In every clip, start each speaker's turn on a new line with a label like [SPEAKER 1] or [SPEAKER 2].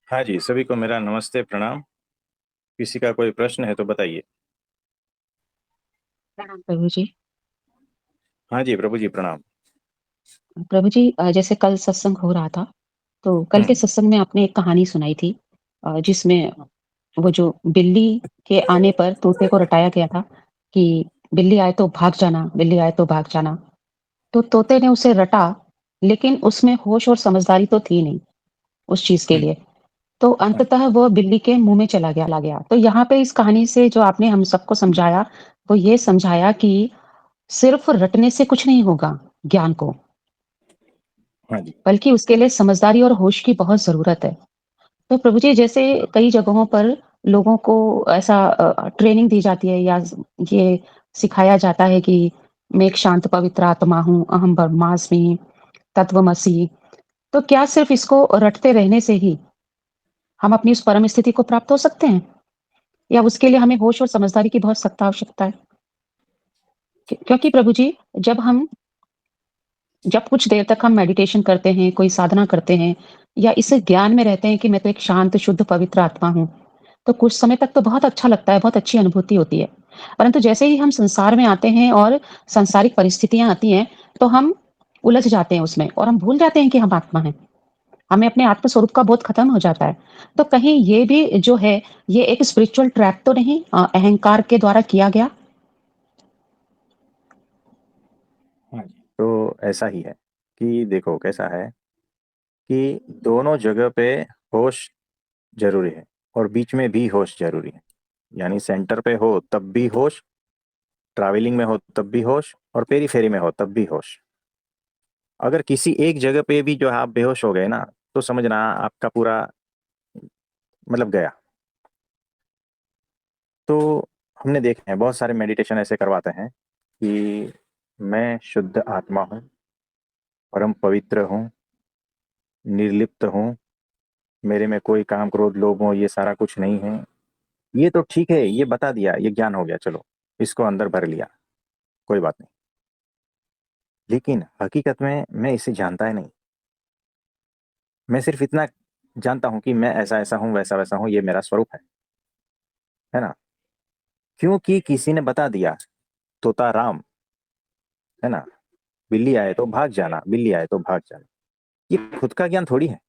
[SPEAKER 1] हाँ जी, सभी को मेरा नमस्ते प्रणाम। किसी का कोई प्रश्न है तो बताइए।
[SPEAKER 2] प्रणाम प्रभु जी।
[SPEAKER 1] हाँ जी प्रभु जी प्रणाम।
[SPEAKER 2] प्रभु जी, जैसे कल सत्संग हो रहा था, तो कल के
[SPEAKER 1] हम्म।
[SPEAKER 2] सत्संग में आपने एक कहानी सुनाई थी, जिसमें वो जो बिल्ली के आने पर तोते को रटाया गया था कि बिल्ली आए तो भाग जाना, बिल्ली आए तो भाग जाना। तो तोते ने उसे रटा, लेकिन उसमें होश और समझदारी तो थी नहीं उस चीज के
[SPEAKER 1] हम्म।
[SPEAKER 2] लिए। तो
[SPEAKER 1] हाँ।
[SPEAKER 2] अंततः वो बिल्ली के मुंह में चला गया। तो यहाँ पे इस कहानी से जो आपने हम सबको समझाया, वो ये समझाया कि सिर्फ रटने से कुछ नहीं होगा ज्ञान को,
[SPEAKER 1] हाँ जी।
[SPEAKER 2] बल्कि उसके लिए समझदारी और होश की बहुत ज़रूरत है। तो प्रभु जी, जैसे कई जगहों पर लोगों को ऐसा ट्रेनिंग दी जाती है, या ये सिखाया जाता है कि मैं एक शांत पवित्र आत्मा हूँ, अहम ब्रह्मास्मि, तत्वमसि। तो क्या सिर्फ इसको रटते रहने से ही हम अपनी उस परम स्थिति को प्राप्त हो सकते हैं, या उसके लिए हमें होश और समझदारी की बहुत सख्त आवश्यकता है? क्योंकि प्रभु जी, जब हम जब कुछ देर तक हम मेडिटेशन करते हैं, कोई साधना करते हैं, या इस ज्ञान में रहते हैं कि मैं तो एक शांत, शुद्ध, पवित्र आत्मा हूँ, तो कुछ समय तक तो बहुत अच्छा लगता है, बहुत अच्छी अनुभूति होती है। परंतु जैसे ही हम संसार में आते हैं और सांसारिक परिस्थितियाँ आती हैं, तो हम उलझ जाते हैं उसमें, और हम भूल जाते हैं कि हम आत्मा हैं। हमें अपने आत्म स्वरूप का बोध खत्म हो जाता है। तो कहीं ये भी जो है, ये एक स्पिरिचुअल ट्रैप तो नहीं, अहंकार के द्वारा किया गया?
[SPEAKER 1] हाँ जी, तो ऐसा ही है कि देखो कैसा है कि दोनों जगह पे होश जरूरी है और बीच में भी होश जरूरी है। यानी सेंटर पे हो तब भी होश, ट्रैवलिंग में हो तब भी होश, और पेरी फेरी में हो तब भी होश। अगर किसी एक जगह पे भी जो है आप बेहोश हो गए ना, तो समझना आपका पूरा मतलब गया। तो हमने देखे हैं बहुत सारे मेडिटेशन ऐसे करवाते हैं कि मैं शुद्ध आत्मा हूँ, परम पवित्र हूँ, निर्लिप्त हूँ, मेरे में कोई काम क्रोध लोभ मोह ये सारा कुछ नहीं है। ये तो ठीक है, ये बता दिया, ये ज्ञान हो गया, चलो इसको अंदर भर लिया, कोई बात नहीं। लेकिन हकीकत में मैं इसे जानता ही नहीं। मैं सिर्फ इतना जानता हूँ कि मैं ऐसा ऐसा हूँ, वैसा वैसा हूँ, ये मेरा स्वरूप है ना। क्योंकि किसी ने बता दिया, तोता राम, है ना, बिल्ली आए तो भाग जाना, बिल्ली आए तो भाग जाना। ये खुद का ज्ञान थोड़ी है,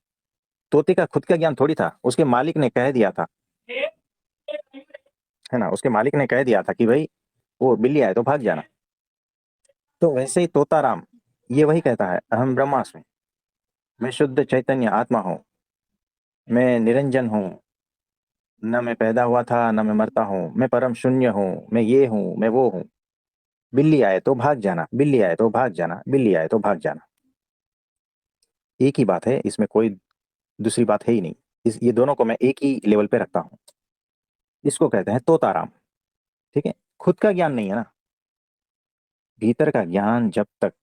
[SPEAKER 1] तोते का खुद का ज्ञान थोड़ी था, उसके मालिक ने कह दिया था, है ना, उसके मालिक ने कह दिया था कि भाई वो बिल्ली आए तो भाग जाना। तो वैसे ही तोता राम ये वही कहता है, अहम ब्रह्मास्मि, मैं शुद्ध चैतन्य आत्मा हूँ, मैं निरंजन हूँ, न मैं पैदा हुआ था न मैं मरता हूँ, मैं परम शून्य हूँ, मैं ये हूँ मैं वो हूँ। बिल्ली आए तो भाग जाना, बिल्ली आए तो भाग जाना, बिल्ली आए तो भाग जाना। एक ही बात है, इसमें कोई दूसरी बात है ही नहीं। ये दोनों को मैं एक ही लेवल पे रखता हूँ। इसको कहते हैं तोताराम। ठीक है, खुद का ज्ञान नहीं है ना। भीतर का ज्ञान जब तक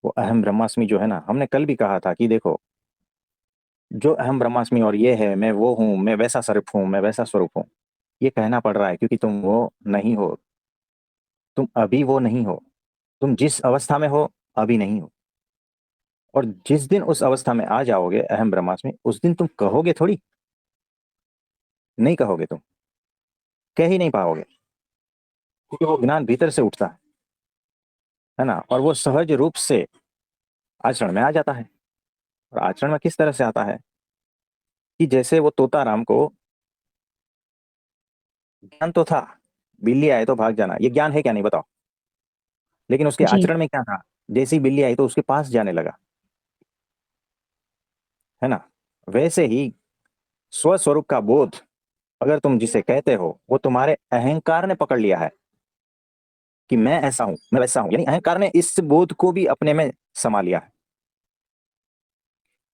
[SPEAKER 1] वो अहम ब्रह्मास्मि जो है ना, हमने कल भी कहा था कि देखो, जो अहम ब्रह्मास्मि और ये है मैं वो हूँ, मैं वैसा स्वरूप हूँ, मैं वैसा स्वरूप हूँ, ये कहना पड़ रहा है क्योंकि तुम वो नहीं हो। तुम अभी वो नहीं हो। तुम जिस अवस्था में हो अभी नहीं हो। और जिस दिन उस अवस्था में आ जाओगे अहम ब्रह्मास्मि, उस दिन तुम कहोगे थोड़ी, नहीं कहोगे तुम, कह ही नहीं पाओगे, क्योंकि वो ज्ञान भीतर से उठता है ना, और वो सहज रूप से आचरण में आ जाता है। और आचरण में किस तरह से आता है कि जैसे वो तोताराम को ज्ञान तो था, बिल्ली आए तो भाग जाना, ये ज्ञान है क्या नहीं बताओ। लेकिन उसके
[SPEAKER 2] जी।
[SPEAKER 1] आचरण में क्या था, जैसी बिल्ली आई तो उसके पास जाने लगा, है ना। वैसे ही स्वस्वरूप का बोध, अगर तुम जिसे कहते हो, वो तुम्हारे अहंकार ने पकड़ लिया है कि मैं ऐसा हूं मैं वैसा हूं, यानी अहंकार ने इस बोध को भी अपने में समा लिया है।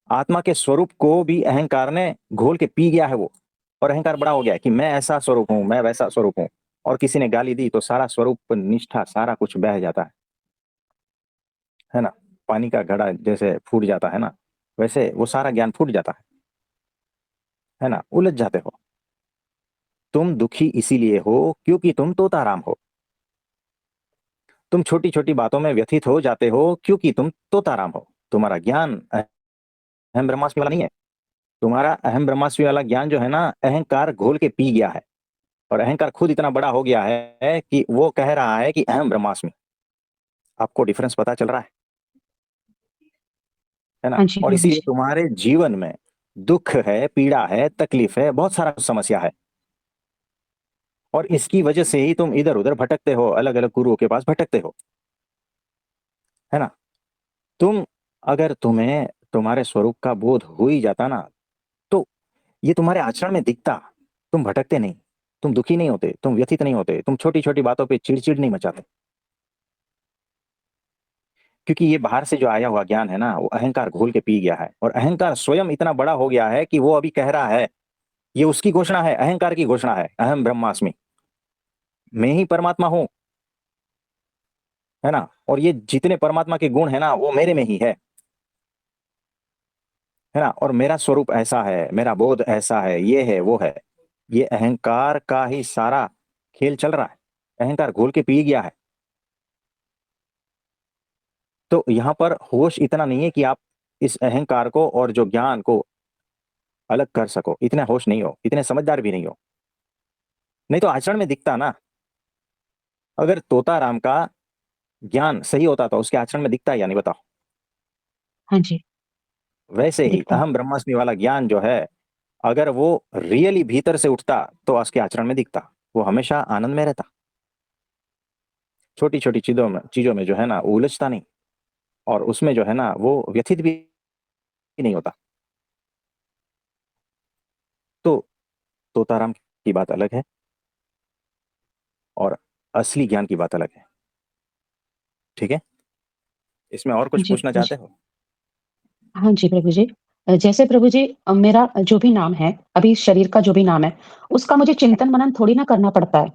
[SPEAKER 1] आत्मा के स्वरूप को भी अहंकार ने घोल के पी गया है वो। और अहंकार बड़ा हो गया है कि मैं ऐसा स्वरूप हूं, मैं वैसा स्वरूप हूं। और किसी ने गाली दी तो सारा स्वरूप निष्ठा सारा कुछ बह जाता है ना। पानी का घड़ा जैसे फूट जाता है ना, वैसे वो सारा ज्ञान फूट जाता है ना, उलझ जाते हो। तुम दुखी इसीलिए हो क्योंकि तुम तोताराम हो। तुम छोटी छोटी बातों में व्यथित हो जाते हो क्योंकि तुम तोताराम हो। तुम्हारा ज्ञान अहम ब्रह्मास्मि वाला नहीं है। तुम्हारा अहम ब्रह्मास्मि वाला ज्ञान जो है ना, अहंकार घोल के पी गया है। और अहंकार खुद इतना बड़ा हो गया है कि वो कह रहा है कि अहम ब्रह्मास्मि। आपको डिफरेंस पता चल रहा है ना?
[SPEAKER 2] हाँ जी,
[SPEAKER 1] और
[SPEAKER 2] प्रभु
[SPEAKER 1] इसीलिए
[SPEAKER 2] जी।
[SPEAKER 1] तुम्हारे जीवन में दुख है, पीड़ा है, तकलीफ है, बहुत सारा समस्या है। और इसकी वजह से ही तुम इधर उधर भटकते हो, अलग अलग गुरुओं के पास भटकते हो, है ना? तुम अगर तुम्हें तुम्हारे स्वरूप का बोध हो ही जाता ना, तो ये तुम्हारे आचरण में दिखता। तुम भटकते नहीं, तुम दुखी नहीं होते, तुम व्यथित नहीं होते, तुम छोटी छोटी बातों पे चिड़चिड़ नहीं मचाते। क्योंकि ये बाहर से जो आया हुआ ज्ञान है ना, वो अहंकार घोल के पी गया है। और अहंकार स्वयं इतना बड़ा हो गया है कि वो अभी कह रहा है, ये उसकी घोषणा है, अहंकार की घोषणा है, अहम ब्रह्मास्मि, मैं ही परमात्मा हूं, है ना? और ये जितने परमात्मा के गुण है ना, वो मेरे में ही है ना? और मेरा स्वरूप ऐसा है, मेरा बोध ऐसा है, ये है वो है। ये अहंकार का ही सारा खेल चल रहा है। अहंकार घोल के पी गया है। तो यहां पर होश इतना नहीं है कि आप इस अहंकार को और जो ज्ञान को अलग कर सको। इतने होश नहीं हो, इतने समझदार भी नहीं हो। नहीं तो आचरण में दिखता ना। अगर तोताराम का ज्ञान सही होता तो उसके आचरण में दिखता है या नहीं, बताओ?
[SPEAKER 2] हाँ जी,
[SPEAKER 1] वैसे ही
[SPEAKER 2] दिखता।
[SPEAKER 1] अहम ब्रह्मास्मि वाला ज्ञान जो है, अगर वो रियली भीतर से उठता तो उसके आचरण में दिखता। वो हमेशा आनंद में रहता, छोटी छोटी चीजों में जो है ना, वो उलझता नहीं। और उसमें जो है ना, वो व्यथित भी नहीं होता। तो तोताराम की बात अलग है, और असली ज्ञान की बात अलग है। ठीक है? इसमें और कुछ
[SPEAKER 2] जी,
[SPEAKER 1] पूछना
[SPEAKER 2] प्रभु
[SPEAKER 1] चाहते
[SPEAKER 2] जी।
[SPEAKER 1] हो?
[SPEAKER 2] हाँ जी, प्रभु जी। जैसे प्रभु जी मेरा जो भी नाम है, अभी शरीर का जो भी नाम है, उसका मुझे चिंतन-मनन थोड़ी ना करना पड़ता है।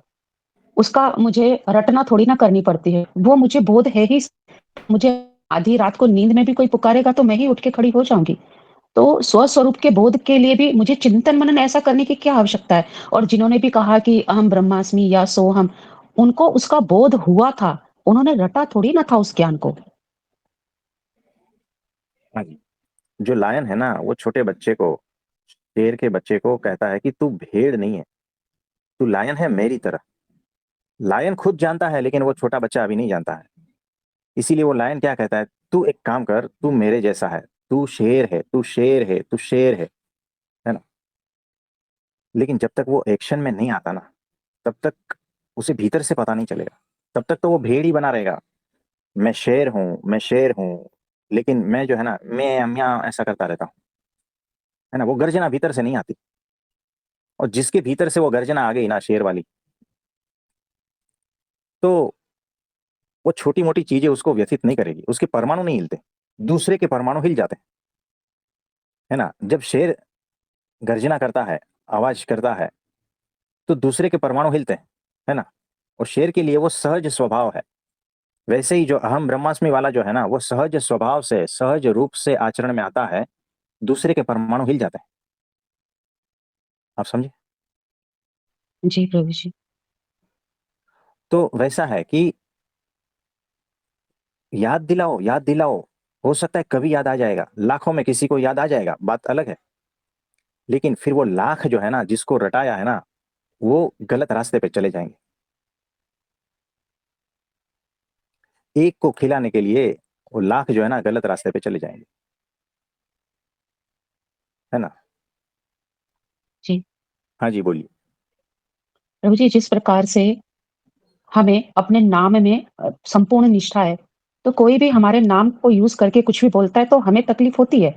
[SPEAKER 2] उसका मुझे रटना थोड़ी ना करनी पड़ती है। वो मुझे बोध है ही। मुझे आधी रात को नींद में भी कोई पुकारेगा तो मैं ही उठ के खड़ी हो जाऊँगी। तो स्वस्वरूप के बोध के लिए भी मुझे चिंतन-मनन ऐसा करने की क्या आवश्यकता है? और जिन्होंने भी कहा कि अहम ब्रह्मास्मि या सोहम, उनको उसका बोध हुआ था। उन्होंने रटा थोड़ी ना था उस ज्ञान को।
[SPEAKER 1] हाँ जी। जो लायन है ना, वो छोटे बच्चे को, शेर के बच्चे को कहता है कि तू भेड़ नहीं है, तू लायन है मेरी तरह। लायन खुद जानता है, लेकिन वो छोटा बच्चा अभी नहीं जानता है। इसीलिए वो लायन क्या कहता है, तू एक काम कर, तू मेरे जैसा है, तू शेर है, तू शेर है, तू शेर है ना? लेकिन जब तक वो एक्शन में नहीं आता ना, तब तक उसे भीतर से पता नहीं चलेगा। तब तक तो वो भेड़ ही बना रहेगा। मैं शेर हूँ, मैं शेर हूँ, लेकिन मैं जो है ना, मैं म्याऊं ऐसा करता रहता हूँ, है ना? वो गर्जना भीतर से नहीं आती। और जिसके भीतर से वो गर्जना आ गई ना, शेर वाली, तो वो छोटी मोटी चीजें उसको व्यथित नहीं करेगी। उसके परमाणु नहीं हिलते, दूसरे के परमाणु हिल जाते हैं, है ना? जब शेर गर्जना करता है, आवाज करता है, तो दूसरे के परमाणु हिलते हैं, है ना? और शेर के लिए वो सहज स्वभाव है। वैसे ही जो अहम ब्रह्मास्मि वाला जो है ना, वो सहज स्वभाव से, सहज रूप से आचरण में आता है, दूसरे के परमाणु हिल जाते हैं। आप समझे?
[SPEAKER 2] जी, प्रभु जी।
[SPEAKER 1] तो वैसा है कि याद दिलाओ, याद दिलाओ। हो सकता है कभी याद आ जाएगा, लाखों में किसी को याद आ जाएगा, बात अलग है। लेकिन फिर वो लाख जो है ना, जिसको रटाया है ना, वो गलत रास्ते पे चले जाएंगे। एक को खिलाने के लिए वो लाख जो है ना, गलत रास्ते पे चले जाएंगे, है ना?
[SPEAKER 2] जी।
[SPEAKER 1] हाँ जी, बोलिए।
[SPEAKER 2] प्रभु जी, जिस प्रकार से हमें अपने नाम में संपूर्ण निष्ठा है, तो कोई भी हमारे नाम को यूज़ करके कुछ भी बोलता है, तो हमें तकलीफ होती है,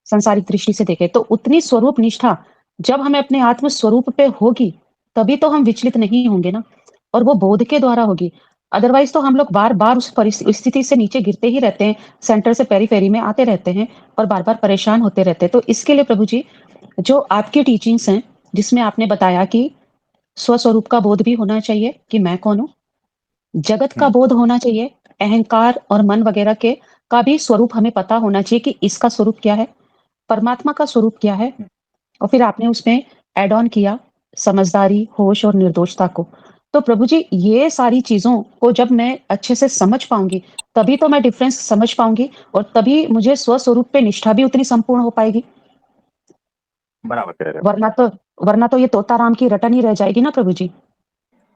[SPEAKER 2] सांसारिक दृष्टि से देखें। तो उतनी स्वरूप निष्ठा जब हमें अपने आत्म स्वरूप पे होगी, तभी तो हम विचलित नहीं होंगे ना, और वो बोध के द्वारा होगी। अदरवाइज़ तो हम लोग बार-बार उस स्थिति से नीचे गिरते ही रहते हैं, सेंटर से पेरिफेरी में आते रहते हैं और बार-बार परेशान होते रहते हैं। तो इसके लिए प्रभु जी, जो आपकी टीचिंग्स हैं, जिसमें आपने बताया कि स्वस्वरूप का बोध भी होना चाहिए कि मैं कौन हूँ, जगत का
[SPEAKER 1] हम्म।
[SPEAKER 2] बोध होना चाहिए, अहंकार और मन वगैरह के का भी स्वरूप हमें पता होना चाहिए कि इसका स्वरूप क्या है, परमात्मा का स्वरूप क्या है।
[SPEAKER 1] हम्म।
[SPEAKER 2] और फिर आपने उसमें ऐड ऑन किया समझदारी, होश और निर्दोषता को। तो प्रभु जी, ये सारी चीज़ों को जब मैं अच्छे से समझ पाऊँगी, तभी तो मैं डिफरेंस समझ पाऊँगी और तभी मुझे स्वस्वरूप पे निष्ठा भी उतनी संपूर्ण हो पाएगी।
[SPEAKER 1] बराबर कह रहे हो।
[SPEAKER 2] वरना तो वरना तो ये तोताराम की रटन ही रह जाएगी ना प्रभु जी।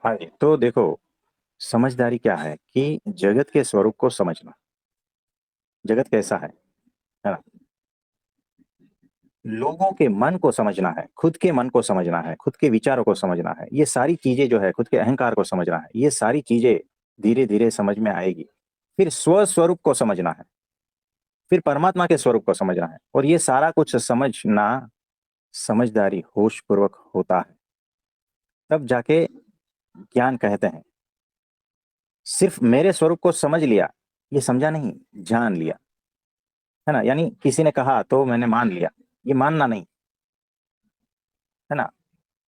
[SPEAKER 1] हाँ जी, तो देखो, समझदारी क्या है कि जगत के स्वरूप को समझना, जगत कैसा है ना, लोगों के मन को समझना है, खुद के मन को समझना है, खुद के विचारों को समझना है, ये सारी चीजें जो है, खुद के अहंकार को समझना है, ये सारी चीजें धीरे धीरे समझ में आएगी। फिर स्व स्वरूप को समझना है, फिर परमात्मा के स्वरूप को समझना है, और ये सारा कुछ समझना समझदारी होश पूर्वक होता है, तब जाके ज्ञान कहते हैं। सिर्फ मेरे स्वरूप को समझ लिया, ये समझा नहीं, जान लिया, है ना, यानी किसी ने कहा तो मैंने मान लिया, ये मानना नहीं, है ना।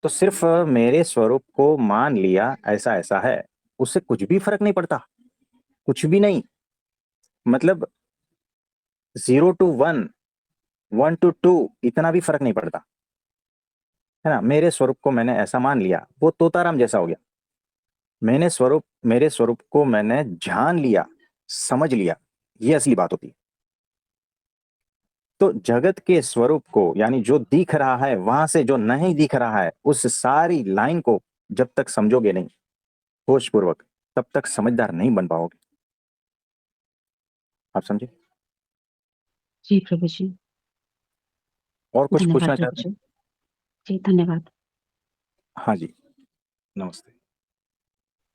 [SPEAKER 1] तो सिर्फ मेरे स्वरूप को मान लिया, ऐसा ऐसा है, उससे कुछ भी फर्क नहीं पड़ता, कुछ भी नहीं। मतलब 0 to 1, 1 to 2, इतना भी फर्क नहीं पड़ता, है ना। मेरे स्वरूप को मैंने ऐसा मान लिया, वो तोताराम जैसा हो गया। मेरे स्वरूप को मैंने जान लिया, समझ लिया, ये असली बात होती है। तो जगत के स्वरूप को, यानी जो दिख रहा है वहां से जो नहीं दिख रहा है, उस सारी लाइन को जब तक समझोगे नहीं होश पूर्वक, तब तक समझदार नहीं बन पाओगे। आप समझे?
[SPEAKER 2] जी प्रभु जी।
[SPEAKER 1] और कुछ
[SPEAKER 2] धन्यवाद
[SPEAKER 1] पूछना
[SPEAKER 2] प्रभु
[SPEAKER 1] चाहते हैं?
[SPEAKER 2] जी। जी धन्यवाद।
[SPEAKER 1] हाँ जी, नमस्ते।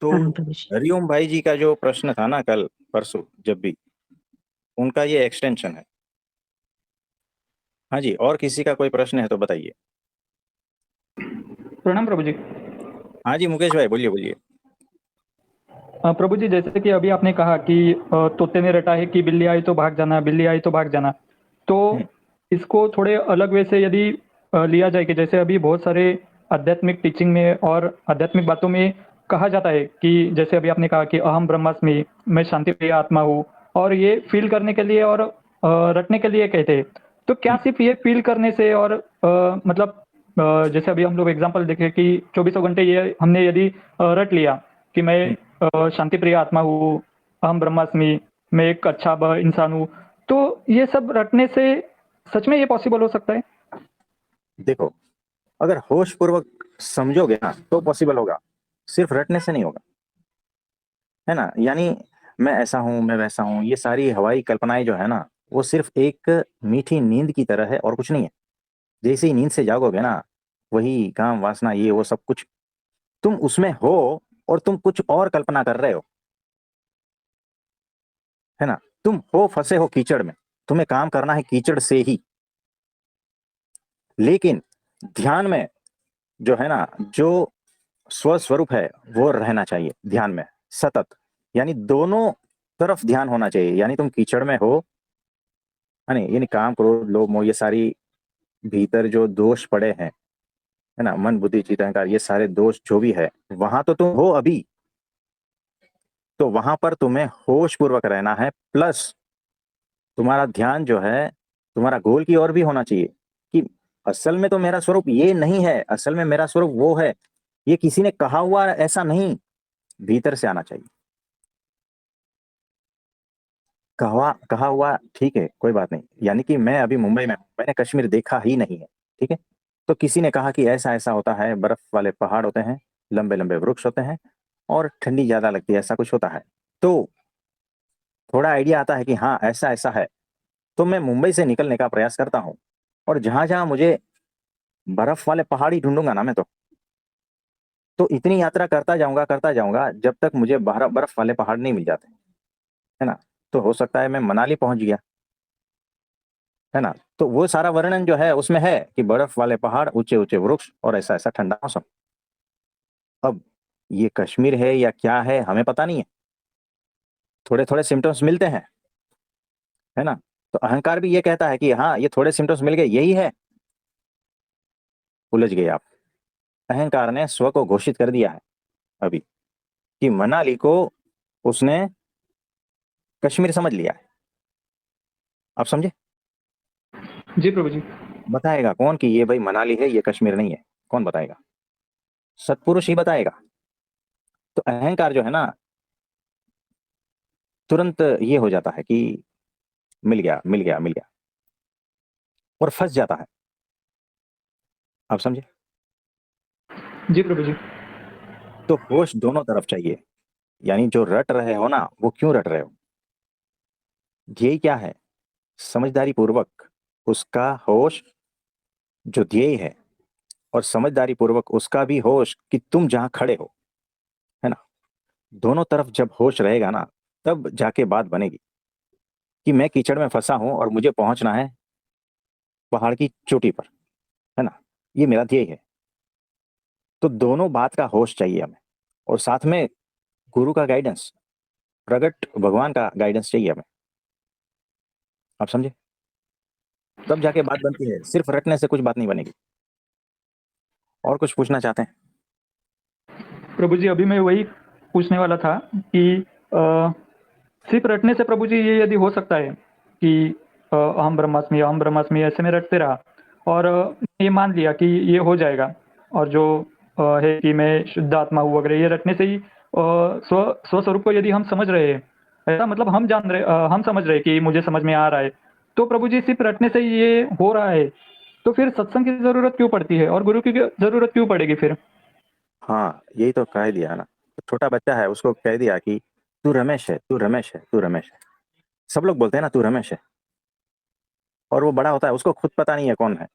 [SPEAKER 1] तो
[SPEAKER 2] प्रणाम प्रभु जी।
[SPEAKER 1] हरिओम भाई जी का जो प्रश्न था ना, कल परसों जब भी, उनका ये एक्सटेंशन है। हाँ जी, और किसी का कोई प्रश्न है तो बताइए।
[SPEAKER 3] प्रणाम प्रभु जी।
[SPEAKER 1] हाँ जी, मुकेश भाई बोलिए बोलिए।
[SPEAKER 3] प्रभु जी, जैसे कि अभी आपने कहा कि तोते ने रटा है कि बिल्ली आई तो भाग जाना, बिल्ली आई तो भाग जाना। तो
[SPEAKER 1] हम्म,
[SPEAKER 3] इसको थोड़े अलग वे से यदि लिया जाए कि जैसे अभी बहुत सारे आध्यात्मिक टीचिंग में और आध्यात्मिक बातों में कहा जाता है कि जैसे अभी आपने कहा कि अहम ब्रह्मास्मि, मैं शांति प्रिय आत्मा हूँ, और ये फील करने के लिए और रटने के लिए कहते हैं। तो क्या
[SPEAKER 1] हम्म,
[SPEAKER 3] सिर्फ ये फील करने से और मतलब जैसे अभी हम लोग एग्जांपल देखें कि 24 घंटे ये हमने यदि रट लिया कि मैं
[SPEAKER 1] हम्म।
[SPEAKER 3] शांति प्रिय आत्मा हूँ, अहम ब्रह्मास्मि, मैं एक अच्छा इंसान हूँ, तो ये सब रटने से सच में ये पॉसिबल हो सकता है?
[SPEAKER 1] देखो, अगर होश पूर्वक समझोगे ना तो पॉसिबल होगा, सिर्फ रटने से नहीं होगा, है ना। यानी मैं ऐसा हूं, मैं वैसा हूं, ये सारी हवाई कल्पनाएं जो है ना, वो सिर्फ एक मीठी नींद की तरह है और कुछ नहीं है। जैसे ही नींद से जागोगे ना, वही काम वासना ये वो सब कुछ तुम उसमें हो, और तुम कुछ और कल्पना कर रहे हो, है ना। तुम हो फंसे हो कीचड़ में, तुम्हें काम करना है कीचड़ से ही। लेकिन ध्यान में जो है ना, जो स्वस्वरूप है वो रहना चाहिए ध्यान में सतत। यानी दोनों तरफ ध्यान होना चाहिए, यानी तुम कीचड़ में हो, है ना, यानी काम क्रोध लोभ मोह ये सारी भीतर जो दोष पड़े हैं, है ना, मन बुद्धि चित्त अहंकार, ये सारे दोष जो भी है, वहां तो तुम हो अभी। तो वहां पर तुम्हें होश पूर्वक रहना है, प्लस तुम्हारा ध्यान जो है तुम्हारा गोल की ओर भी होना चाहिए, कि असल में तो मेरा स्वरूप ये नहीं है, असल में मेरा स्वरूप वो है, ये किसी ने कहा हुआ ऐसा नहीं, भीतर से आना चाहिए। कहा कहा हुआ ठीक है, कोई बात नहीं, यानी कि मैं अभी मुंबई में हूं, मैंने कश्मीर देखा ही नहीं है, ठीक है। तो किसी ने कहा कि ऐसा ऐसा होता है, बर्फ वाले पहाड़ होते हैं, लंबे लंबे वृक्ष होते हैं, और ठंडी ज्यादा लगती है, ऐसा कुछ होता है। तो थोड़ा आइडिया आता है कि हाँ ऐसा ऐसा है। तो मैं मुंबई से निकलने का प्रयास करता हूँ, और जहां जहां मुझे बर्फ वाले पहाड़ ही ढूंढूंगा ना मैं, तो इतनी यात्रा करता जाऊंगा जब तक मुझे बर्फ वाले पहाड़ नहीं मिल जाते, है ना। तो हो सकता है मैं मनाली पहुंच गया, है ना। तो वो सारा वर्णन जो है उसमें है कि बर्फ वाले पहाड़, ऊंचे ऊंचे वृक्ष, और ऐसा ऐसा ठंडा मौसम। अब ये कश्मीर है या क्या है हमें पता नहीं है, थोड़े थोड़े सिम्टम्स मिलते हैं, है ना। तो अहंकार भी ये कहता है कि हाँ ये थोड़े सिम्टम्स मिल गए, यही है। उलझ गए आप। अहंकार ने स्व को घोषित कर दिया है अभी, कि मनाली को उसने कश्मीर समझ लिया है। आप समझे?
[SPEAKER 3] जी प्रभु जी।
[SPEAKER 1] बताएगा कौन कि ये भाई मनाली है, ये कश्मीर नहीं है? कौन बताएगा? सत्पुरुष ही बताएगा। तो अहंकार जो है ना, तुरंत ये हो जाता है कि मिल गया मिल गया मिल गया, और फंस जाता है। आप समझे?
[SPEAKER 3] जी प्रभु जी।
[SPEAKER 1] तो होश दोनों तरफ चाहिए। यानी जो रट रहे हो ना, वो क्यों रट रहे हो? ध्येय क्या है? समझदारी पूर्वक उसका होश जो ध्येय है, और समझदारी पूर्वक उसका भी होश कि तुम जहां खड़े हो, है ना। दोनों तरफ जब होश रहेगा ना, तब जाके बात बनेगी कि मैं कीचड़ में फंसा हूं और मुझे पहुंचना है पहाड़ की चोटी पर, है ना। ये मेरा ध्येय है। तो दोनों बात का होश चाहिए हमें, और साथ में गुरु का गाइडेंस, प्रगट भगवान का गाइडेंस चाहिए हमें। आप समझे? तब जाके बात बनती है, सिर्फ रटने से कुछ बात नहीं बनेगी। और कुछ पूछना चाहते हैं?
[SPEAKER 3] प्रभु जी अभी मैं वही पूछने वाला था कि सिर्फ रटने से प्रभु जी ये यदि हो सकता है कि अहम ब्रह्मास्मि ऐसे में रटते रहा और ये मान लिया कि ये हो जाएगा, और जो है कि मैं शुद्ध आत्मा हूँ वगैरह, ये रटने से ही स्व स्वस्वरूप को यदि हम समझ रहे हैं, ऐसा मतलब हम जान रहे, हम समझ रहे कि मुझे समझ में आ रहा है, तो प्रभु जी सिर्फ रटने से ही ये हो रहा है, तो फिर सत्संग की जरूरत क्यों पड़ती है और गुरु की जरूरत क्यों पड़ेगी फिर?
[SPEAKER 1] हाँ, यही तो कह दिया ना। तो छोटा बच्चा है, उसको कह दिया कि तू रमेश है, तू रमेश है, तू रमेश है। सब लोग बोलते हैं ना तू रमेश है, और वो बड़ा होता है, उसको खुद पता नहीं है कौन है।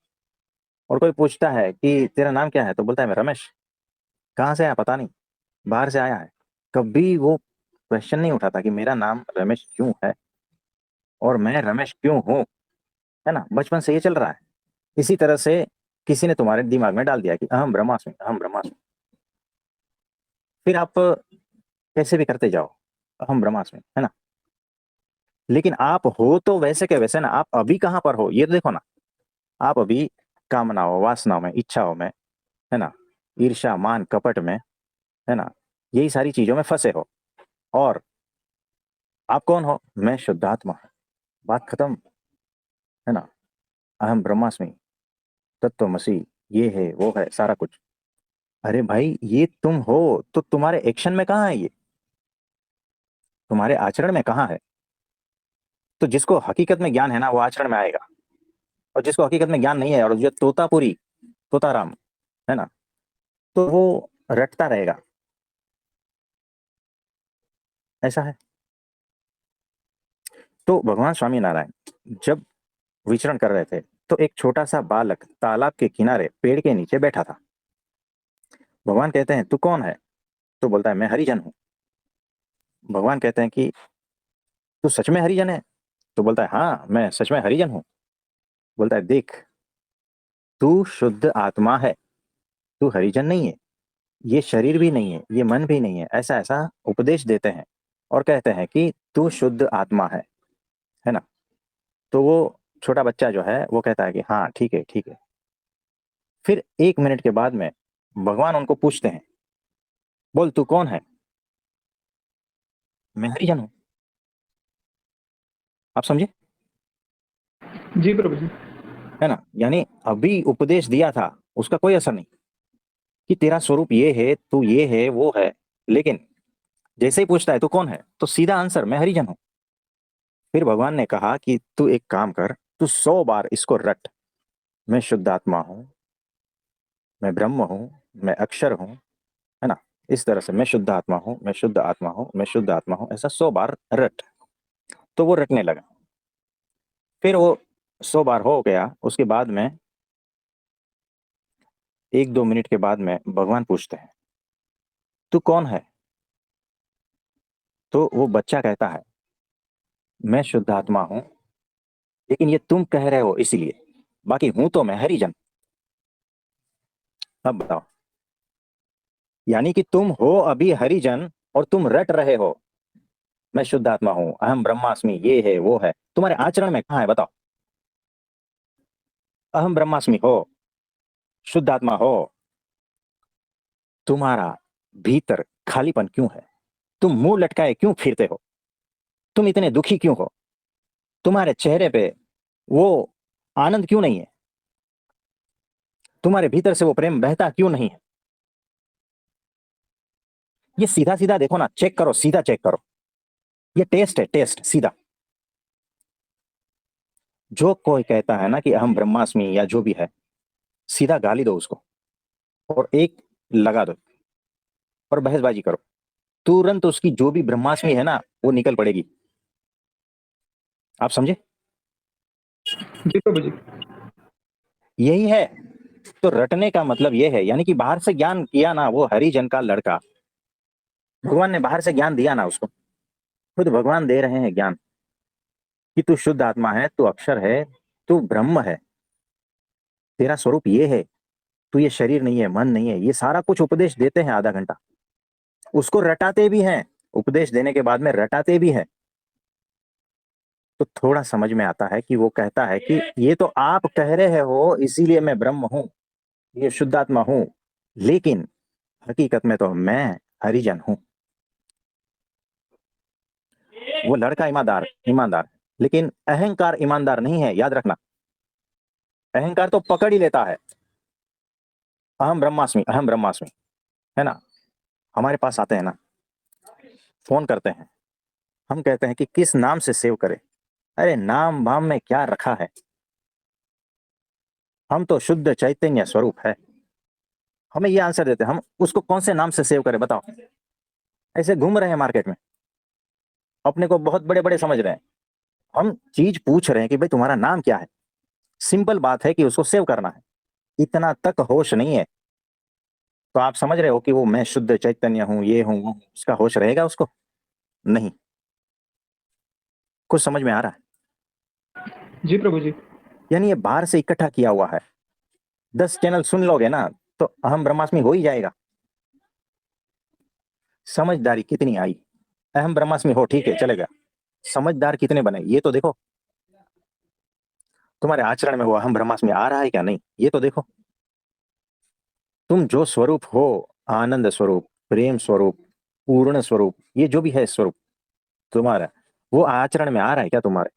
[SPEAKER 1] और कोई पूछता है कि तेरा नाम क्या है, तो बोलता है मैं रमेश। कहाँ से आया पता नहीं, बाहर से आया है। कभी वो क्वेश्चन नहीं उठाता कि मेरा नाम रमेश क्यों है और मैं रमेश क्यों हूँ, है ना। बचपन से ये चल रहा है। इसी तरह से किसी ने तुम्हारे दिमाग में डाल दिया कि अहम ब्रह्मास्मि, अहम ब्रह्मास्मि। फिर आप कैसे भी करते जाओ, अहम ब्रह्मास्मि, है ना। लेकिन आप हो तो वैसे के वैसे ना, आप अभी कहाँ पर हो ये तो देखो ना। आप अभी कामनाओं, वासनाओं में, इच्छाओं में, है ना, ईर्ष्या, मान, कपट में, है ना, यही सारी चीजों में फंसे हो। और आप कौन हो? मैं शुद्धात्मा हूं। बात खत्म, है ना। अहम ब्रह्मास्मि, तत्वमसि, ये है वो है सारा कुछ। अरे भाई, ये तुम हो तो तुम्हारे एक्शन में कहाँ है ये? तुम्हारे आचरण में कहाँ है? तो जिसको हकीकत में ज्ञान है ना, वो आचरण में आएगा। और जिसको हकीकत में ज्ञान नहीं है, और जो तोतापुरी, तोताराम, है ना, तो वो रटता रहेगा। ऐसा है। तो भगवान स्वामी नारायण जब विचरण कर रहे थे, तो एक छोटा सा बालक तालाब के किनारे पेड़ के नीचे बैठा था। भगवान कहते हैं तू कौन है? तो बोलता है मैं हरिजन हूँ। भगवान कहते हैं कि तू सच में हरिजन है? तो बोलता है हाँ, मैं सच में हरिजन हूँ। बोलता है देख, तू शुद्ध आत्मा है, तू हरिजन नहीं है। ये शरीर भी नहीं है, ये मन भी नहीं है। ऐसा ऐसा उपदेश देते हैं और कहते हैं कि तू शुद्ध आत्मा है ना। तो वो छोटा बच्चा जो है वो कहता है कि हाँ ठीक है, ठीक है। फिर 1 मिनट के बाद में भगवान उनको पूछते हैं, बोल तू कौन है? मैं हरिजन हूँ। आप समझे?
[SPEAKER 3] जी प्रभु जी।
[SPEAKER 1] है ना। यानी अभी उपदेश दिया था, उसका कोई असर नहीं कि तेरा स्वरूप ये है, तू ये है, वो है। लेकिन जैसे ही पूछता है तू कौन है, तो सीधा आंसर मैं हरिजन हूँ। फिर भगवान ने कहा कि तू एक काम कर, तू 100 बार इसको रट। मैं शुद्ध आत्मा हूँ, मैं ब्रह्म हूँ, मैं अक्षर हूँ, है ना। इस तरह से मैं शुद्ध आत्मा हूँ, मैं शुद्ध आत्मा हूँ, मैं शुद्ध आत्मा हूँ, ऐसा 100 बार रट। तो वो रटने लगा। फिर वो 100 बार हो गया। उसके बाद में 1-2 मिनट के बाद में भगवान पूछते हैं तू कौन है? तो वो बच्चा कहता है मैं शुद्ध आत्मा हूँ, लेकिन ये तुम कह रहे हो इसीलिए, बाकी हूं तो मैं हरिजन। अब बताओ। यानी कि तुम हो अभी हरिजन, और तुम रट रहे हो मैं शुद्ध आत्मा हूं, अहम ब्रह्मास्मि, ये है वो है। तुम्हारे आचरण में कहाँ है बताओ? अहम ब्रह्मास्मि हो, शुद्ध आत्मा हो, तुम्हारा भीतर खालीपन क्यों है? तुम मुंह लटकाए क्यों फिरते हो? तुम इतने दुखी क्यों हो? तुम्हारे चेहरे पे वो आनंद क्यों नहीं है? तुम्हारे भीतर से वो प्रेम बहता क्यों नहीं है? ये सीधा सीधा देखो ना, चेक करो, सीधा चेक करो। ये टेस्ट है, टेस्ट सीधा। जो कोई कहता है ना कि अहम ब्रह्मास्मि या जो भी है, सीधा गाली दो उसको और एक लगा दो और बहसबाजी करो, तुरंत उसकी जो भी ब्रह्मास्मि है ना वो निकल पड़ेगी। आप समझे?
[SPEAKER 3] जी प्रभु जी।
[SPEAKER 1] यही है। तो रटने का मतलब ये है, यानी कि बाहर से ज्ञान किया ना वो हरिजन का लड़का, भगवान ने बाहर से ज्ञान दिया ना उसको, खुद भगवान दे रहे हैं ज्ञान कि तू शुद्ध आत्मा है, तू अक्षर है, तू ब्रह्म है, तेरा स्वरूप ये है, तू ये शरीर नहीं है, मन नहीं है, ये सारा कुछ उपदेश देते हैं आधा घंटा, उसको रटाते भी हैं, उपदेश देने के बाद में रटाते भी हैं। तो थोड़ा समझ में आता है कि वो कहता है कि ये तो आप कह रहे हो इसीलिए मैं ब्रह्म हूं, ये शुद्धात्मा हूं, लेकिन हकीकत में तो मैं हरिजन हूं। वो लड़का ईमानदार ईमानदार, लेकिन अहंकार ईमानदार नहीं है, याद रखना। अहंकार तो पकड़ ही लेता है, अहम ब्रह्मास्मि, है ना। हमारे पास आते हैं ना, फोन करते हैं, हम कहते हैं कि किस नाम से सेव करें। अरे नाम वाम में क्या रखा है, हम तो शुद्ध चैतन्य स्वरूप है। हमें ये आंसर देते हैं, हम उसको कौन से नाम से सेव करें बताओ। ऐसे घूम रहे हैं मार्केट में, अपने को बहुत बड़े बड़े समझ रहे हैं। हम चीज पूछ रहे हैं कि भाई तुम्हारा नाम क्या है, सिंपल बात है कि उसको सेव करना है, इतना तक होश नहीं है। तो आप समझ रहे हो कि वो मैं शुद्ध चैतन्य हूं, ये हूं वो हूं, उसका होश रहेगा उसको? नहीं। कुछ समझ में आ रहा है?
[SPEAKER 3] जी प्रभु जी।
[SPEAKER 1] यानी ये बाहर से इकट्ठा किया हुआ है। 10 चैनल सुन लोगे ना तो अहम ब्रह्मास्मि हो ही जाएगा। समझदारी कितनी आई, अहम ब्रह्मास्मि हो ठीक है चलेगा, समझदार कितने बने ये तो देखो। तुम्हारे आचरण में वो अहम ब्रह्मास्मि आ रहा है क्या नहीं ये तो देखो। तुम जो स्वरूप हो, आनंद स्वरूप, प्रेम स्वरूप, पूर्ण स्वरूप, ये जो भी है स्वरूप तुम्हारा, वो आचरण में आ रहा है क्या तुम्हारे?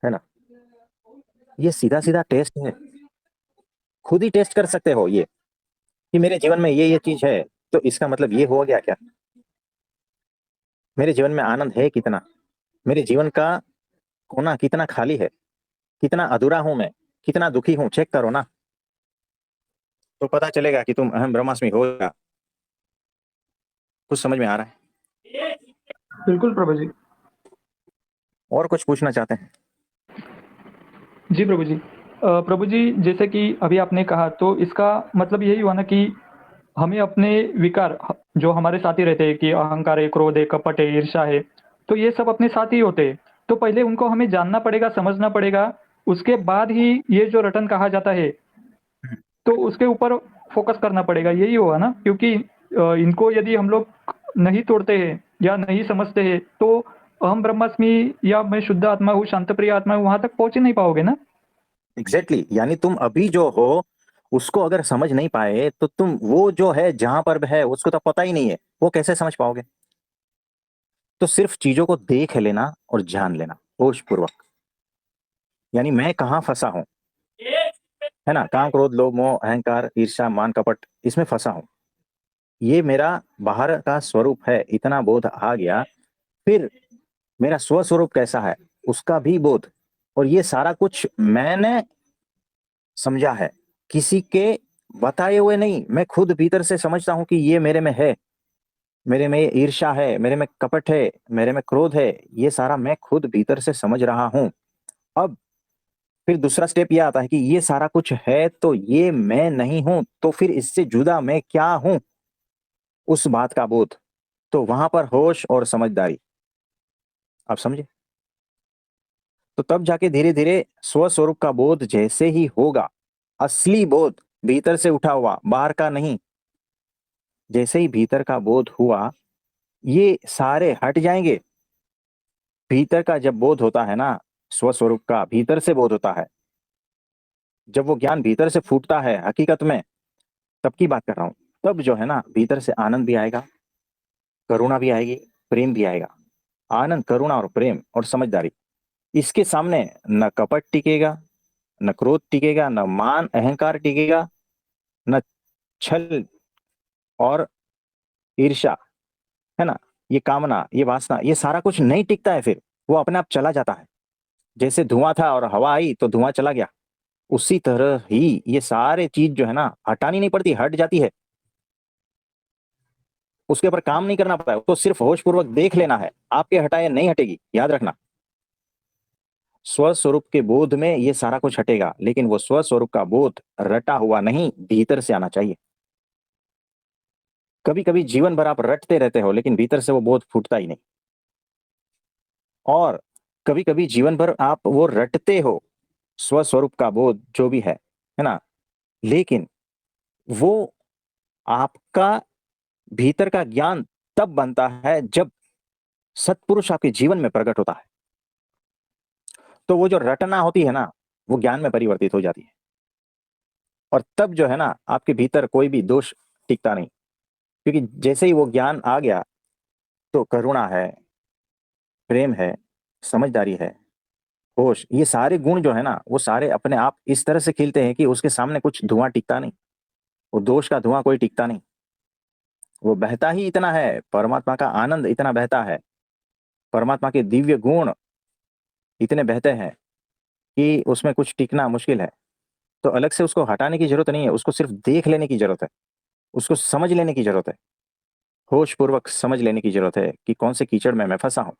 [SPEAKER 1] है ना। ये सीधा सीधा टेस्ट है, खुद ही टेस्ट कर सकते हो ये कि मेरे जीवन में ये चीज है, तो इसका मतलब ये हो गया क्या? मेरे जीवन में आनंद है कितना, मेरे जीवन का कोना कितना खाली है, कितना अधूरा हूं मैं, कितना दुखी हूं, चेक करो ना, तो पता चलेगा कि तुम अहम ब्रह्मास्मि हो गया। कुछ समझ में आ रहा है?
[SPEAKER 3] बिल्कुल प्रभु जी।
[SPEAKER 1] और कुछ पूछना चाहते हैं?
[SPEAKER 3] जी प्रभु जी। प्रभु जी जैसे कि अभी आपने कहा तो इसका मतलब यही हुआ ना कि हमें अपने विकार जो हमारे साथ ही रहते हैं कि अहंकार है, क्रोध है, कपट है, ईर्ष्या है, तो ये सब अपने साथ ही होते हैं। तो पहले उनको हमें जानना पड़ेगा, समझना पड़ेगा, उसके बाद ही ये जो रटन कहा जाता है, तो उसके ऊपर फोकस करना पड़ेगा, यही होगा ना? क्योंकि इनको यदि हम लोग नहीं तोड़ते हैं या नहीं समझते हैं, तो अहम ब्रह्मास्मि या मैं शुद्ध आत्मा हूँ, शांत प्रिय आत्मा हूँ, वहां तक पहुंच ही नहीं पाओगे ना।
[SPEAKER 1] एग्जैक्टली यानी तुम अभी जो हो उसको अगर समझ नहीं पाए तो तुम वो जो है जहां पर है उसको तो पता ही नहीं है, वो कैसे समझ पाओगे? तो सिर्फ चीजों को देख लेना और जान लेना होश पूर्वक, यानी मैं कहाँ फंसा हूं, है ना। काम क्रोध लोभ मोह अहंकार ईर्ष्या मान कपट, इसमें फंसा हूं, ये मेरा बाहर का स्वरूप है, इतना बोध आ गया। फिर मेरा स्व स्वरूप कैसा है उसका भी बोध, और ये सारा कुछ मैंने समझा है, किसी के बताए हुए नहीं, मैं खुद भीतर से समझता हूं कि ये मेरे में है, मेरे में ईर्ष्या है, मेरे में कपट है, मेरे में क्रोध है, ये सारा मैं खुद भीतर से समझ रहा हूं। अब फिर दूसरा स्टेप ये आता है कि ये सारा कुछ है तो ये मैं नहीं हूं, तो फिर इससे जुदा मैं क्या हूं, उस बात का बोध। तो वहां पर होश और समझदारी, आप समझे? तो तब जाके धीरे धीरे स्व स्वरूप का बोध जैसे ही होगा, असली बोध भीतर से उठा हुआ बाहर का नहीं, जैसे ही भीतर का बोध हुआ ये सारे हट जाएंगे। भीतर का जब बोध होता है ना, स्व स्वरूप का भीतर से बोध होता है, जब वो ज्ञान भीतर से फूटता है हकीकत में, तब की बात कर रहा हूं। तब जो है ना भीतर से आनंद भी आएगा, करुणा भी आएगी, प्रेम भी आएगा। आनंद करुणा और प्रेम और समझदारी, इसके सामने न कपट टिकेगा, न क्रोध टिकेगा, न मान अहंकार टिकेगा, न छल और ईर्ष्या, है ना, ये कामना ये वासना, ये सारा कुछ नहीं टिकता है। फिर वो अपने आप चला जाता है, जैसे धुआं था और हवा आई तो धुआं चला गया, उसी तरह ही ये सारे चीज जो है ना हटानी नहीं पड़ती, हट जाती है। उसके ऊपर काम नहीं करना पड़ता है, उसको सिर्फ होशपूर्वक देख लेना है, आपके हटाए नहीं हटेगी, याद रखना। स्वस्वरूप के बोध में ये सारा कुछ हटेगा, लेकिन वो स्वस्वरूप का बोध रटा हुआ नहीं, भीतर से आना चाहिए। कभी कभी जीवन भर आप रटते रहते हो, लेकिन भीतर से वो बोध फूटता ही नहीं। और कभी कभी जीवन भर आप वो रटते हो, स्वस्वरूप का बोध जो भी है ना, लेकिन वो आपका भीतर का ज्ञान तब बनता है जब सत्पुरुष आपके जीवन में प्रकट होता है। तो वो जो रटना होती है ना, वो ज्ञान में परिवर्तित हो जाती है। और तब जो है ना, आपके भीतर कोई भी दोष टिकता नहीं, क्योंकि जैसे ही वो ज्ञान आ गया, तो करुणा है, प्रेम है, समझदारी है, होश, ये सारे गुण जो है ना, वो सारे अपने आप इस तरह से खिलते हैं कि उसके सामने कुछ धुआं टिकता नहीं। वो दोष का धुआं कोई टिकता नहीं। वो बहता ही इतना है, परमात्मा का आनंद इतना बहता है, परमात्मा के दिव्य गुण इतने बहते हैं कि उसमें कुछ टिकना मुश्किल है। तो अलग से उसको हटाने की जरूरत नहीं है, उसको सिर्फ देख लेने की जरूरत है, उसको समझ लेने की जरूरत है, होश पूर्वक समझ लेने की जरूरत है कि कौन से कीचड़ में मैं फंसा हूं,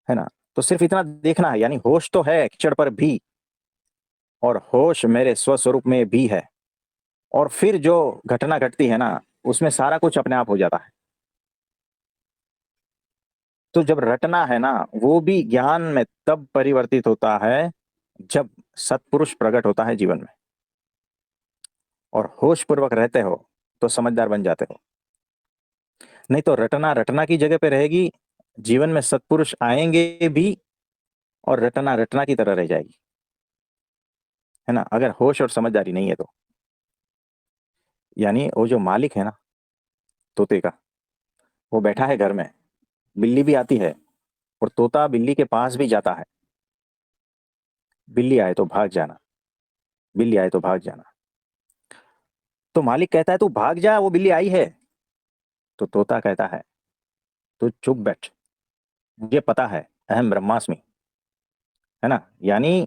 [SPEAKER 1] है ना। तो सिर्फ इतना देखना है, यानी होश तो है कीचड़ पर भी, और होश मेरे स्वस्वरूप में भी है। और फिर जो घटना घटती है ना, उसमें सारा कुछ अपने आप हो जाता है। तो जब रटना है ना, वो भी ज्ञान में तब परिवर्तित होता है जब सत्पुरुष प्रकट होता है जीवन में, और होश पूर्वक रहते हो तो समझदार बन जाते हो। नहीं तो रटना रटना की जगह पे रहेगी, जीवन में सत्पुरुष आएंगे भी, और रटना रटना की तरह रह जाएगी, है ना, अगर होश और समझदारी नहीं है तो। यानी वो जो मालिक है ना तोते का, वो बैठा है घर में, बिल्ली भी आती है, और तोता बिल्ली के पास भी जाता है। बिल्ली आए तो भाग जाना, बिल्ली आए तो भाग जाना। तो मालिक कहता है तू भाग जा, वो बिल्ली आई है। तो तोता कहता है तू चुप बैठ, मुझे पता है, अहम ब्रह्मास्मि, है ना। यानी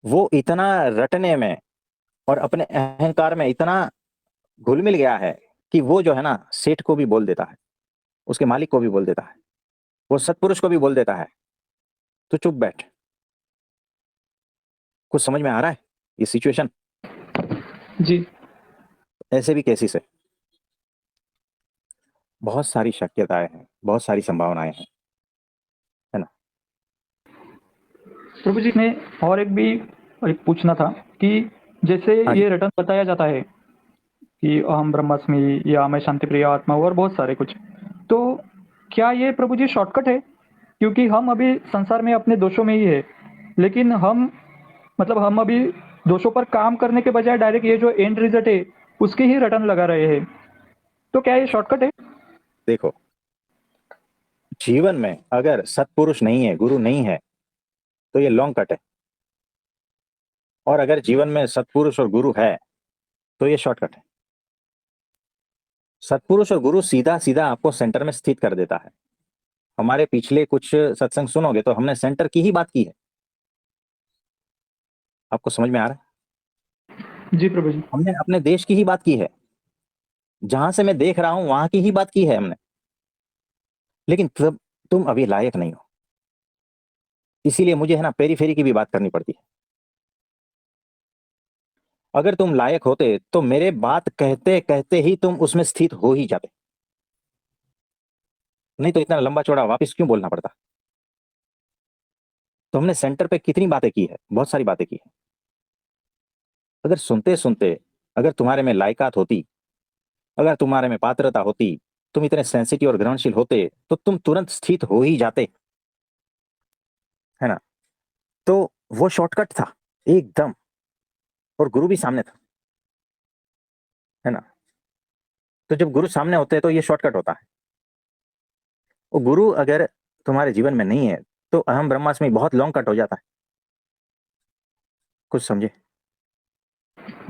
[SPEAKER 1] वो इतना रटने में और अपने अहंकार में इतना घुल मिल गया है कि वो जो है ना, सेठ को भी बोल देता है, उसके मालिक को भी बोल देता है, वो सत्पुरुष को भी बोल देता है तू चुप बैठ। कुछ समझ में आ रहा है ये सिचुएशन?
[SPEAKER 3] जी।
[SPEAKER 1] ऐसे भी केसेस है, बहुत सारी शक्यताएं हैं, बहुत सारी संभावनाएं हैं, है ना।
[SPEAKER 3] प्रभु जी ने और एक पूछना था कि जैसे
[SPEAKER 1] हाँ जी।
[SPEAKER 3] ये रटन बताया जाता है कि अहम ब्रह्मास्मि या मैं शांति प्रिय आत्मा हूँ और बहुत सारे कुछ, तो क्या ये प्रभु जी शॉर्टकट है? क्योंकि हम अभी संसार में अपने दोषों में ही है, लेकिन हम अभी दोषों पर काम करने के बजाय डायरेक्ट ये जो एंड रिजल्ट है उसकी ही रटन लगा रहे हैं। तो क्या ये शॉर्टकट है?
[SPEAKER 1] देखो, जीवन में अगर सत्पुरुष नहीं है, गुरु नहीं है, तो ये लॉन्ग कट है। और अगर जीवन में सत्पुरुष और गुरु है, तो ये शॉर्टकट है। सत्पुरुष और गुरु सीधा सीधा आपको सेंटर में स्थित कर देता है। हमारे पिछले कुछ सत्संग सुनोगे तो हमने सेंटर की ही बात की है। आपको समझ में आ रहा है?
[SPEAKER 3] जी प्रभु जी।
[SPEAKER 1] हमने अपने देश की ही बात की है, जहां से मैं देख रहा हूं वहां की ही बात की है हमने। लेकिन तब तुम अभी लायक नहीं हो, इसीलिए मुझे है ना पेरी फेरी की भी बात करनी पड़ती है। अगर तुम लायक होते तो मेरे बात कहते कहते ही तुम उसमें स्थित हो ही जाते, नहीं तो इतना लंबा चौड़ा वापस क्यों बोलना पड़ता। तो हमने सेंटर पे कितनी बातें की है, बहुत सारी बातें की है। अगर सुनते सुनते अगर तुम्हारे में लायकात होती, अगर तुम्हारे में पात्रता होती, तुम इतने सेंसिटिव और ग्रहणशील होते, तो तुम तुरंत स्थित हो ही जाते, है ना। तो वो शॉर्टकट था एकदम, और गुरु भी सामने था, है ना। तो जब गुरु सामने होते हैं तो ये शॉर्टकट होता है। वो गुरु अगर तुम्हारे जीवन में नहीं है, तो अहम ब्रह्मास्मि बहुत लॉन्ग कट हो जाता है। कुछ समझे?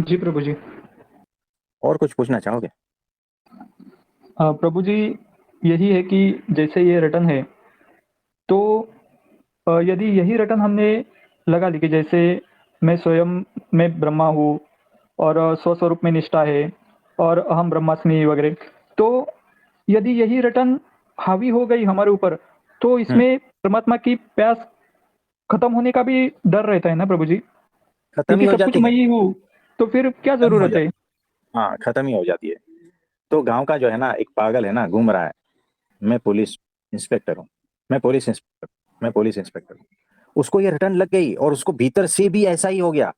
[SPEAKER 3] जी प्रभु जी।
[SPEAKER 1] और कुछ पूछना चाहोगे?
[SPEAKER 3] प्रभु जी, यही है कि जैसे ये रटन है, तो यदि यही रटन हमने लगा ली कि जैसे मैं स्वयं में ब्रह्मा हूँ और स्वस्वरूप में निष्ठा है और अहम ब्रह्मास्मि वगैरह। तो यदि यही रटन हावी हो गई हमारे ऊपर, तो इसमें परमात्मा की प्यास खत्म होने का भी डर रहता है ना प्रभु जी?
[SPEAKER 1] खत्म ही
[SPEAKER 3] क्योंकि
[SPEAKER 1] हो
[SPEAKER 3] सब कुछ
[SPEAKER 1] जाती
[SPEAKER 3] मैं
[SPEAKER 1] है,
[SPEAKER 3] ही हूँ, तो फिर क्या
[SPEAKER 1] खत्म ही हो
[SPEAKER 3] ज़रूरत है?
[SPEAKER 1] जाती है। हाँ, खत्म ही हो जाती है। तो गांव का जो है ना एक पागल है ना, घूम रहा है, मैं पुलिस इंस्पेक्टर हूँ, मैं पुलिस इंस्पेक्टर, मैं पुलिस इंस्पेक्टर हूँ। उसको ये रिटर्न लग गई और उसको भीतर से भी ऐसा ही हो गया।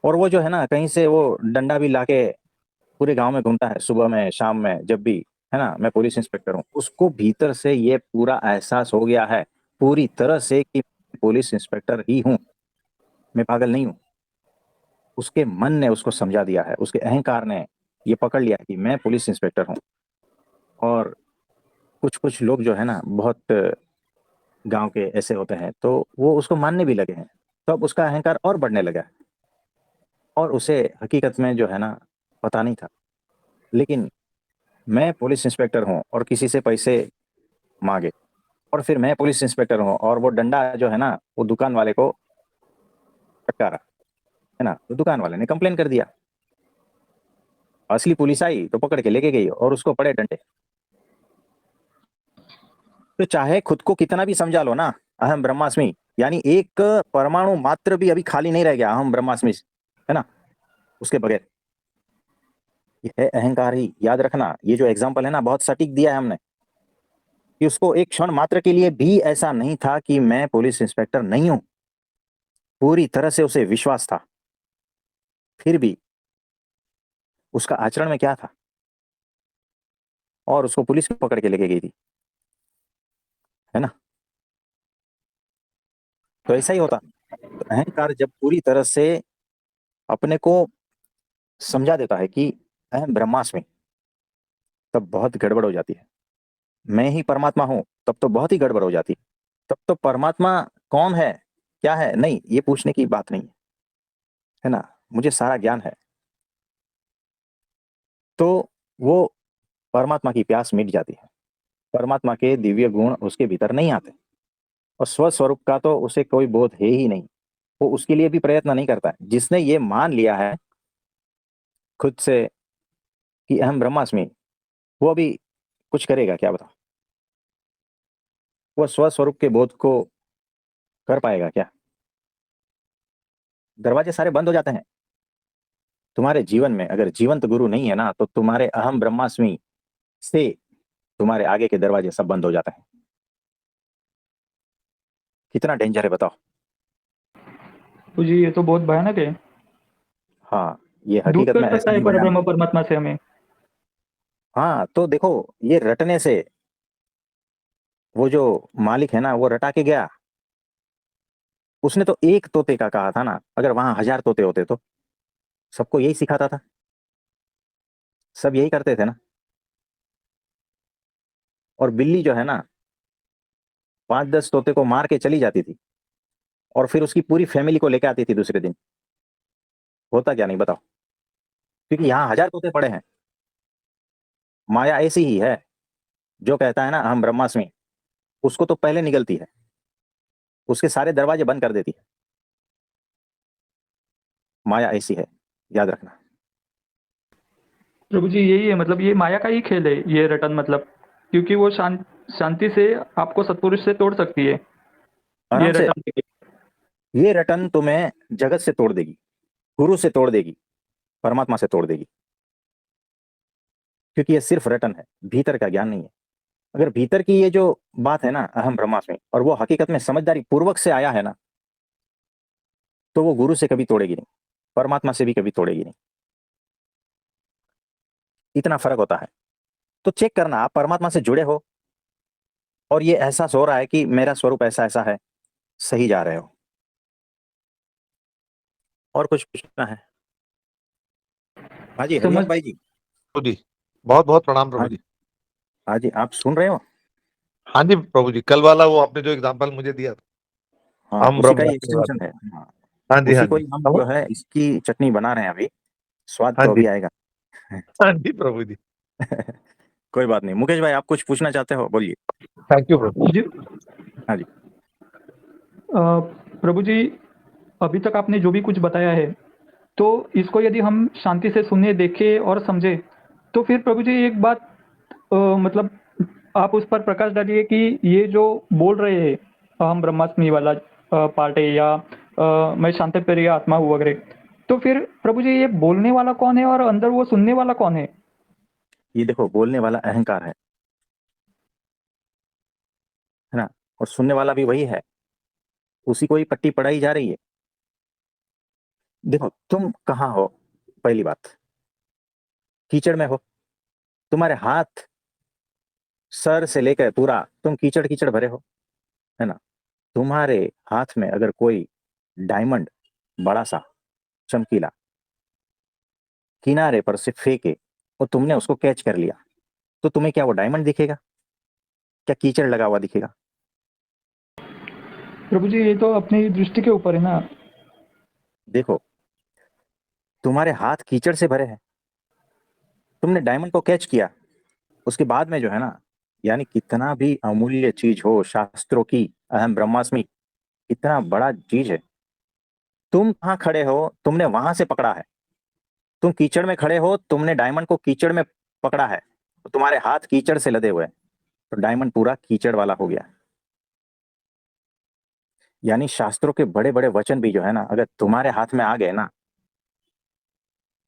[SPEAKER 1] और वो जो है ना कहीं से वो डंडा भी लाके पूरे गांव में घूमता है, सुबह में शाम में जब भी, है ना, मैं पुलिस इंस्पेक्टर हूँ। उसको भीतर से ये पूरा एहसास हो गया है पूरी तरह से कि मैं पुलिस इंस्पेक्टर ही हूँ, मैं पागल नहीं हूँ। उसके मन ने उसको समझा दिया है, उसके अहंकार ने ये पकड़ लिया है कि मैं पुलिस इंस्पेक्टर हूँ। और कुछ कुछ लोग जो है ना बहुत गांव के ऐसे होते हैं, तो वो उसको मानने भी लगे हैं। तो अब उसका अहंकार और बढ़ने लगा है। और उसे हकीकत में जो है ना पता नहीं था। लेकिन मैं पुलिस इंस्पेक्टर हूँ और किसी से पैसे मांगे, और फिर मैं पुलिस इंस्पेक्टर हूँ और वो डंडा जो है ना वो दुकान वाले को चटका रहा है ना, तो दुकान वाले ने कंप्लेन कर दिया। असली पुलिस आई तो पकड़ के लेके गई और उसको पड़े डंडे। तो चाहे खुद को कितना भी समझा लो ना, अहम ब्रह्मास्मि, यानी एक परमाणु मात्र भी अभी खाली नहीं रह गया अहम ब्रह्मास्मि से, है ना, उसके बगैर। ये है अहंकार ही, याद रखना। ये जो एग्जाम्पल है ना बहुत सटीक दिया है हमने, कि उसको एक क्षण मात्र के लिए भी ऐसा नहीं था कि मैं पुलिस इंस्पेक्टर नहीं हूं। पूरी तरह से उसे विश्वास था। फिर भी उसका आचरण में क्या था, और उसको पुलिस पकड़ के लेके गई थी, है ना। तो ऐसा ही होता। तो अहंकार जब पूरी तरह से अपने को समझा देता है कि अहम ब्रह्मास्मि, तब बहुत गड़बड़ हो जाती है। मैं ही परमात्मा हूं, तब तो बहुत ही गड़बड़ हो जाती है। तब तो परमात्मा कौन है, क्या है, नहीं, ये पूछने की बात नहीं है ना। मुझे सारा ज्ञान है। तो वो परमात्मा की प्यास मिट जाती है। परमात्मा के दिव्य गुण उसके भीतर नहीं आते। और स्वस्वरूप का तो उसे कोई बोध है ही नहीं। वो उसके लिए भी प्रयत्न नहीं करता है। जिसने ये मान लिया है खुद से कि अहम ब्रह्मास्मि, वो अभी कुछ करेगा क्या, बताओ। वो स्वस्वरूप के बोध को कर पाएगा क्या? दरवाजे सारे बंद हो जाते हैं। तुम्हारे जीवन में अगर जीवंत गुरु नहीं है ना, तो तुम्हारे अहम ब्रह्मास्मि से तुम्हारे आगे के दरवाजे सब बंद हो जाते हैं। कितना डेंजर है बताओ।
[SPEAKER 3] तो जी ये तो बहुत भयानक है।
[SPEAKER 1] हाँ, ये
[SPEAKER 3] दूर
[SPEAKER 1] हकीकत
[SPEAKER 3] कर
[SPEAKER 1] में
[SPEAKER 3] सकता
[SPEAKER 1] ऐसा
[SPEAKER 3] है
[SPEAKER 1] ही भयानक।
[SPEAKER 3] परब्रह्म परमात्मा से हमें।
[SPEAKER 1] हाँ, तो देखो, ये रटने से, वो जो मालिक है ना वो रटा के गया। उसने तो एक तोते का कहा था ना, अगर वहां 1000 तोते होते तो सबको यही सिखाता था, सब यही करते थे ना। और बिल्ली जो है ना 5-10 तोते को मार के चली जाती थी, और फिर उसकी पूरी फैमिली को लेकर आती थी दूसरे दिन। होता क्या नहीं बताओ। क्योंकि यहाँ 1000 तोते पड़े हैं। माया ऐसी ही है, जो कहता है ना हम ब्रह्मास्मि, उसको तो पहले निगलती है, उसके सारे दरवाजे बंद कर देती है। माया ऐसी है, याद रखना।
[SPEAKER 3] प्रभु जी यही है, मतलब ये माया का ही खेल है ये रटन, मतलब क्योंकि वो शांति से आपको सत्पुरुष से तोड़ सकती है ये
[SPEAKER 1] आराम से।
[SPEAKER 3] रटन लेके।
[SPEAKER 1] ये रटन तुम्हें जगत से तोड़ देगी, गुरु से तोड़ देगी, परमात्मा से तोड़ देगी। क्योंकि ये सिर्फ रटन है, भीतर का ज्ञान नहीं है। अगर भीतर की ये जो बात है ना अहम ब्रह्मास्मि, और वो हकीकत में समझदारी पूर्वक से आया है ना, तो वो गुरु से कभी तोड़ेगी नहीं, परमात्मा से भी कभी तोड़ेगी नहीं। इतना फर्क होता है। तो चेक करना, आप परमात्मा से जुड़े हो और ये एहसास हो रहा है कि मेरा स्वरूप ऐसा ऐसा है, सही जा रहे हो। और कुछ पूछना है? हाँ जी,
[SPEAKER 3] समझ।
[SPEAKER 1] हरिओम भाई जी।
[SPEAKER 4] प्रभु जी, बहुत बहुत प्रणाम
[SPEAKER 1] हाँ
[SPEAKER 4] प्रभु
[SPEAKER 1] जी,
[SPEAKER 4] जी।
[SPEAKER 1] हाँ जी, आप सुन रहे हो?
[SPEAKER 4] हाँ जी प्रभु जी, कल वाला वो आपने जो एग्जांपल मुझे दिया
[SPEAKER 1] हाँ,
[SPEAKER 4] हम
[SPEAKER 1] उसी का ही
[SPEAKER 4] ब्रह्मास्मि
[SPEAKER 1] एक्सटेंशन
[SPEAKER 4] वाला।
[SPEAKER 1] है। हाँ,
[SPEAKER 4] हाँ जी, हाँ
[SPEAKER 1] उसी को
[SPEAKER 4] जी,
[SPEAKER 1] ही हम जो है इसकी चटनी बना रहे हैं अभी। स्वाद
[SPEAKER 4] हाँ
[SPEAKER 1] तो
[SPEAKER 4] जी,
[SPEAKER 1] अभी आएगा।
[SPEAKER 4] हाँ जी प्रभु जी।
[SPEAKER 1] कोई बात नहीं, मुकेश भाई आप कुछ पूछना चाहते हो, बोलिए।
[SPEAKER 4] थैंक यू प्रभु।
[SPEAKER 3] जी
[SPEAKER 1] हाँ जी।
[SPEAKER 3] प्रभु जी अभी तक आपने जो भी कुछ बताया है, तो इसको यदि हम शांति से सुने, देखें और समझें, तो फिर प्रभु जी एक बात मतलब आप उस पर प्रकाश डालिए कि ये जो बोल रहे हैं अहम ब्रह्मास्मि वाला पार्ट है या मैं शांतिप्रिय आत्मा हूँ वगैरह, तो फिर प्रभु जी ये बोलने वाला कौन है और अंदर वो सुनने वाला कौन है?
[SPEAKER 1] ये देखो, बोलने वाला अहंकार है ना, और सुनने वाला भी वही है, उसी को ही पट्टी पढ़ाई जा रही है। देखो, तुम कहाँ हो? पहली बात, कीचड़ में हो। तुम्हारे हाथ, सर से लेकर पूरा तुम कीचड़ कीचड़ भरे हो, है ना। तुम्हारे हाथ में अगर कोई डायमंड बड़ा सा चमकीला किनारे पर से फेंके और तुमने उसको कैच कर लिया, तो तुम्हें क्या वो डायमंड दिखेगा? क्या कीचड़ लगा हुआ दिखेगा?
[SPEAKER 3] प्रभु जी ये तो अपनी दृष्टि के ऊपर है ना।
[SPEAKER 1] देखो, तुम्हारे हाथ कीचड़ से भरे हैं, तुमने डायमंड को कैच किया, उसके बाद में जो है ना, यानी कितना भी अमूल्य चीज हो, शास्त्रों की अहम ब्रह्मास्मि इतना बड़ा चीज है, तुम कहाँ खड़े हो? तुमने वहां से पकड़ा है। तुम कीचड़ में खड़े हो, तुमने डायमंड को कीचड़ में पकड़ा है, तो तुम्हारे हाथ कीचड़ से लदे हुए हैं, तो डायमंड पूरा कीचड़ वाला हो गया। यानी शास्त्रों के बड़े बड़े वचन भी जो है ना, अगर तुम्हारे हाथ में आ गए ना,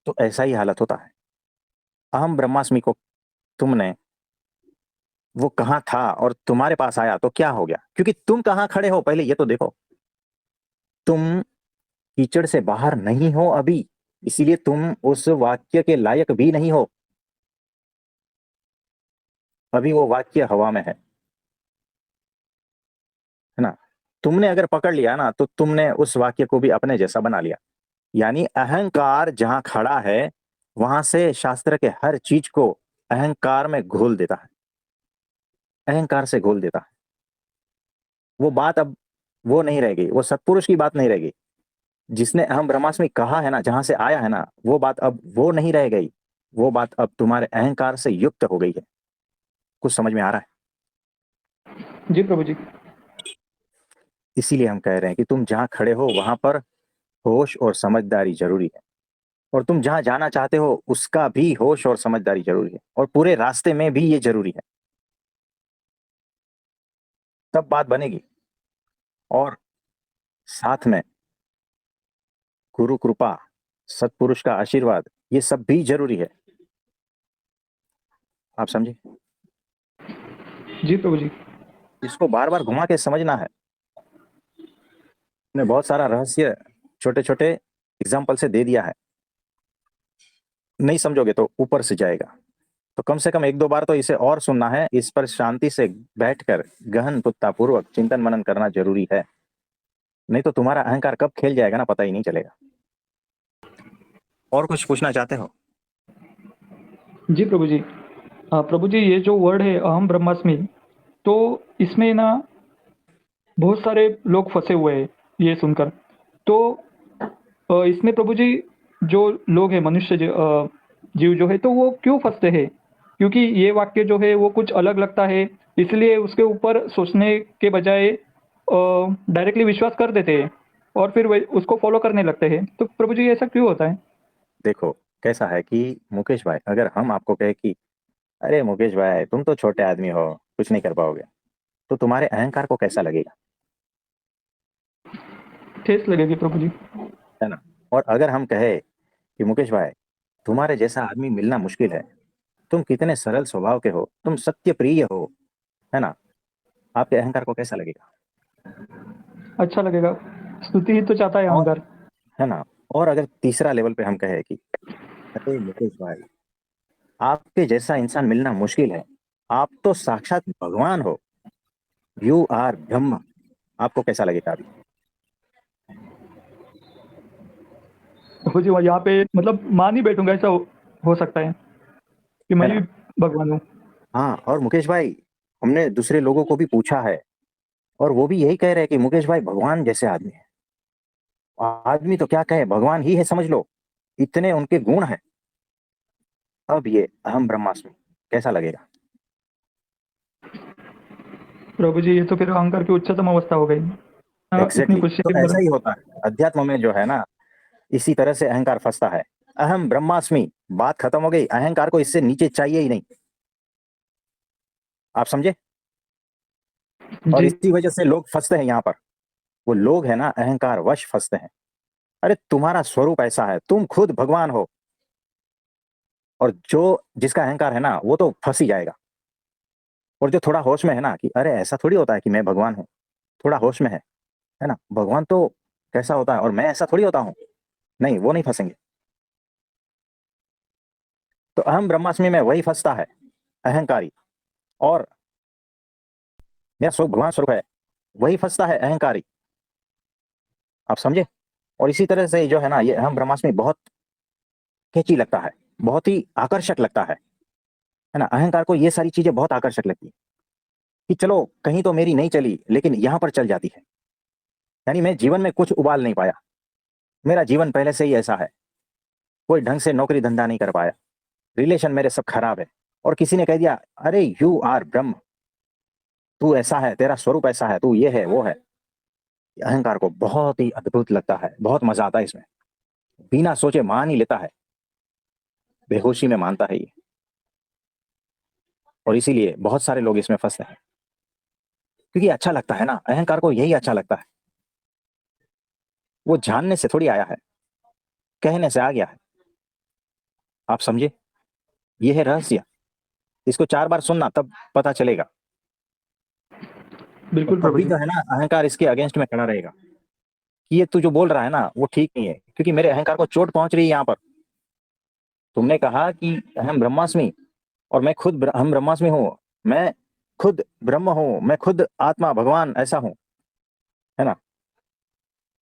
[SPEAKER 1] तो ऐसा ही हालत होता है। अहम ब्रह्मास्मि को तुमने, वो कहाँ था और तुम्हारे पास आया तो क्या हो गया? क्योंकि तुम कहाँ खड़े हो पहले ये तो देखो। तुम कीचड़ से बाहर नहीं हो अभी, इसीलिए तुम उस वाक्य के लायक भी नहीं हो। अभी वो वाक्य हवा में है ना। तुमने अगर पकड़ लिया ना, तो तुमने उस वाक्य को भी अपने जैसा बना लिया। यानी अहंकार जहां खड़ा है, वहां से शास्त्र के हर चीज को अहंकार में घोल देता है, अहंकार से घोल देता है। वो बात अब वो नहीं रहेगी, वो सत्पुरुष की बात नहीं रहेगी। जिसने अहम ब्रह्मास्मि कहा है ना, जहां से आया है ना, वो बात अब वो नहीं रह गई। वो बात अब तुम्हारे अहंकार से युक्त हो गई है। कुछ समझ में आ रहा है?
[SPEAKER 3] जी प्रभु जी।
[SPEAKER 1] इसीलिए हम कह रहे हैं कि तुम जहां खड़े हो वहां पर होश और समझदारी जरूरी है, और तुम जहां जाना चाहते हो उसका भी होश और समझदारी जरूरी है, और पूरे रास्ते में भी ये जरूरी है। तब बात बनेगी। और साथ में गुरु कृपा, सत्पुरुष का आशीर्वाद, ये सब भी जरूरी है। आप समझे?
[SPEAKER 3] जी प्रभु जी।
[SPEAKER 1] इसको बार बार घुमा के समझना है। मैं बहुत सारा रहस्य छोटे छोटे एग्जाम्पल से दे दिया है, नहीं समझोगे तो ऊपर से जाएगा। तो कम से कम एक दो बार तो इसे और सुनना है, इस पर शांति से बैठकर गहन पूर्वक चिंतन मनन करना जरूरी है। नहीं तो तुम्हारा अहंकार कब खेल जाएगा ना, पता ही नहीं चलेगा। और कुछ पूछना चाहते हो?
[SPEAKER 3] जी प्रभु जी। प्रभु जी ये जो वर्ड है अहम ब्रह्मास्मि, तो इसमें ना बहुत सारे लोग फंसे हुए हैं ये सुनकर। तो इसमें प्रभु जी जो लोग हैं मनुष्य जीव जो है, तो वो क्यों फंसते हैं? क्योंकि ये वाक्य जो है वो कुछ अलग लगता है, इसलिए उसके ऊपर सोचने के बजाय डायरेक्टली विश्वास कर देते हैं और फिर उसको फॉलो करने लगते हैं। तो प्रभु जी ऐसा क्यों होता है?
[SPEAKER 1] देखो, कैसा है कि मुकेश भाई, अगर हम आपको कहे कि अरे मुकेश भाई तुम तो छोटे आदमी हो, कुछ नहीं कर पाओगे, तो तुम्हारे अहंकार को कैसा लगेगा?
[SPEAKER 3] ठेस लगेगी प्रभु जी।
[SPEAKER 1] है ना। और अगर हम कहे कि मुकेश भाई तुम्हारे जैसा आदमी मिलना मुश्किल है, तुम कितने सरल स्वभाव के हो, तुम सत्य प्रिय हो, है ना, आपके अहंकार को कैसा लगेगा?
[SPEAKER 3] अच्छा लगेगा। स्तुति ही तो चाहता है
[SPEAKER 1] और
[SPEAKER 3] अहंकार।
[SPEAKER 1] है ना। और अगर तीसरा लेवल पे हम कहे कि अरे मुकेश भाई आपके जैसा इंसान मिलना मुश्किल है, आप तो साक्षात भगवान हो, यू आर ब्रह्म, आपको कैसा लगेगा अभी?
[SPEAKER 3] प्रभु जी यहाँ पे मतलब मान ही बैठूंगा, ऐसा हो सकता है कि
[SPEAKER 1] है
[SPEAKER 3] मैं
[SPEAKER 1] ना।
[SPEAKER 3] ही भगवान हूँ।
[SPEAKER 1] हाँ, और मुकेश भाई, हमने दूसरे लोगों को भी पूछा है, और वो भी यही कह रहे हैं कि मुकेश भाई भगवान जैसे आदमी है। आदमी तो क्या कहे, भगवान ही है समझ लो, इतने उनके गुण हैं। अब ये अहम ब्रह्मास्मि कैसा लगेगा?
[SPEAKER 3] प्रभु जी ये तो फिर अहंकार की उच्चतम अवस्था हो गई। इतनी
[SPEAKER 1] एग्जैक्टली
[SPEAKER 3] खुशी
[SPEAKER 1] तो
[SPEAKER 3] के
[SPEAKER 1] ऐसा
[SPEAKER 3] अंदर।
[SPEAKER 1] ही होता है अध्यात्म में जो है ना, इसी तरह से अहंकार फंसता है। अहम ब्रह्मास्मि, बात खत्म हो गई, अहंकार को इससे नीचे चाहिए ही नहीं। आप समझे? और
[SPEAKER 3] जी,
[SPEAKER 1] इसी वजह से लोग फंसते हैं यहाँ पर। वो लोग है ना अहंकार वश फंसते हैं। अरे तुम्हारा स्वरूप ऐसा है, तुम खुद भगवान हो। और जो जिसका अहंकार है ना वो तो फंस ही जाएगा। और जो थोड़ा होश में है ना कि अरे ऐसा थोड़ी होता है कि मैं भगवान हूँ, थोड़ा होश में है ना, भगवान तो कैसा होता है और मैं ऐसा थोड़ी होता हूँ, नहीं वो नहीं फंसेंगे। तो अहम ब्रह्मास्मि में वही फंसता है, अहंकारी। और मेरा स्वरूप भगवान स्वरूप है, वही फंसता है, अहंकारी। आप समझे? और इसी तरह से जो है ना, ये अहम ब्रह्मास्मि बहुत कैची लगता है, बहुत ही आकर्षक लगता है ना। अहंकार को ये सारी चीजें बहुत आकर्षक लगती है कि चलो कहीं तो मेरी नहीं चली, लेकिन यहां पर चल जाती है। यानी मैं जीवन में कुछ उबाल नहीं पाया, मेरा जीवन पहले से ही ऐसा है, कोई ढंग से नौकरी धंधा नहीं कर पाया, रिलेशन मेरे सब खराब है। और किसी ने कह दिया अरे यू आर ब्रह्म, तू ऐसा है, तेरा स्वरूप ऐसा है, तू ये है वो है। अहंकार को बहुत ही अद्भुत लगता है, बहुत मजा आता है इसमें, बिना सोचे मान ही लेता है, बेहोशी में मानता है ये। और इसीलिए बहुत सारे लोग इसमें फंसते हैं, क्योंकि अच्छा लगता है ना, अहंकार को यही अच्छा लगता है। वो जानने से थोड़ी आया है, कहने से आ गया है। आप समझे? ये है रहस्य। इसको 4 बार सुनना तब पता चलेगा। और
[SPEAKER 3] बिल्कुल
[SPEAKER 1] तब
[SPEAKER 3] प्रभु
[SPEAKER 1] भी
[SPEAKER 3] जी।
[SPEAKER 1] जो है ना अहंकार इसके अगेंस्ट में खड़ा रहेगा कि ये तू जो बोल रहा है ना वो ठीक नहीं है, क्योंकि मेरे अहंकार को चोट पहुंच रही है यहाँ पर। तुमने कहा कि अहम ब्रह्मास्मि, और मैं खुद अहम ब्रह्मास्मि हूँ, मैं खुद ब्रह्म हूँ, मैं खुद आत्मा भगवान ऐसा हूँ, है ना।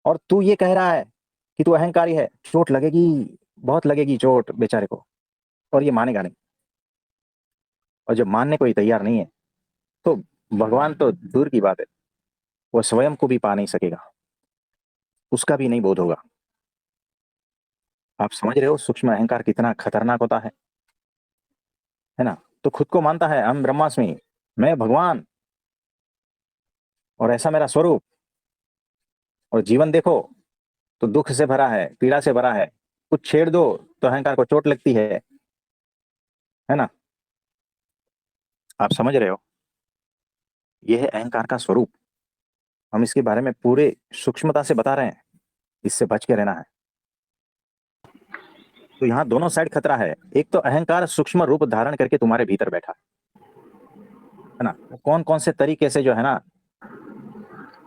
[SPEAKER 1] और तू ये कह रहा है कि तू अहंकारी है, चोट लगेगी, बहुत लगेगी चोट बेचारे को। और ये मानेगा नहीं। और जब मानने को ही तैयार नहीं है, तो भगवान तो दूर की बात है, वो स्वयं को भी पा नहीं सकेगा, उसका भी नहीं बोध होगा। आप समझ रहे हो सूक्ष्म अहंकार कितना खतरनाक होता है ना। तो खुद को मानता है हम ब्रह्मास्मि, मैं भगवान, और ऐसा मेरा स्वरूप। और जीवन देखो तो दुख से भरा है, पीड़ा से भरा है, कुछ छेड़ दो तो अहंकार को चोट लगती है ना। आप समझ रहे हो? यह है अहंकार का स्वरूप। हम इसके बारे में पूरे सूक्ष्मता से बता रहे हैं, इससे बच के रहना है। तो यहाँ दोनों साइड खतरा है। एक तो अहंकार सूक्ष्म रूप धारण करके तुम्हारे भीतर बैठा है ना, कौन कौन से तरीके से जो है ना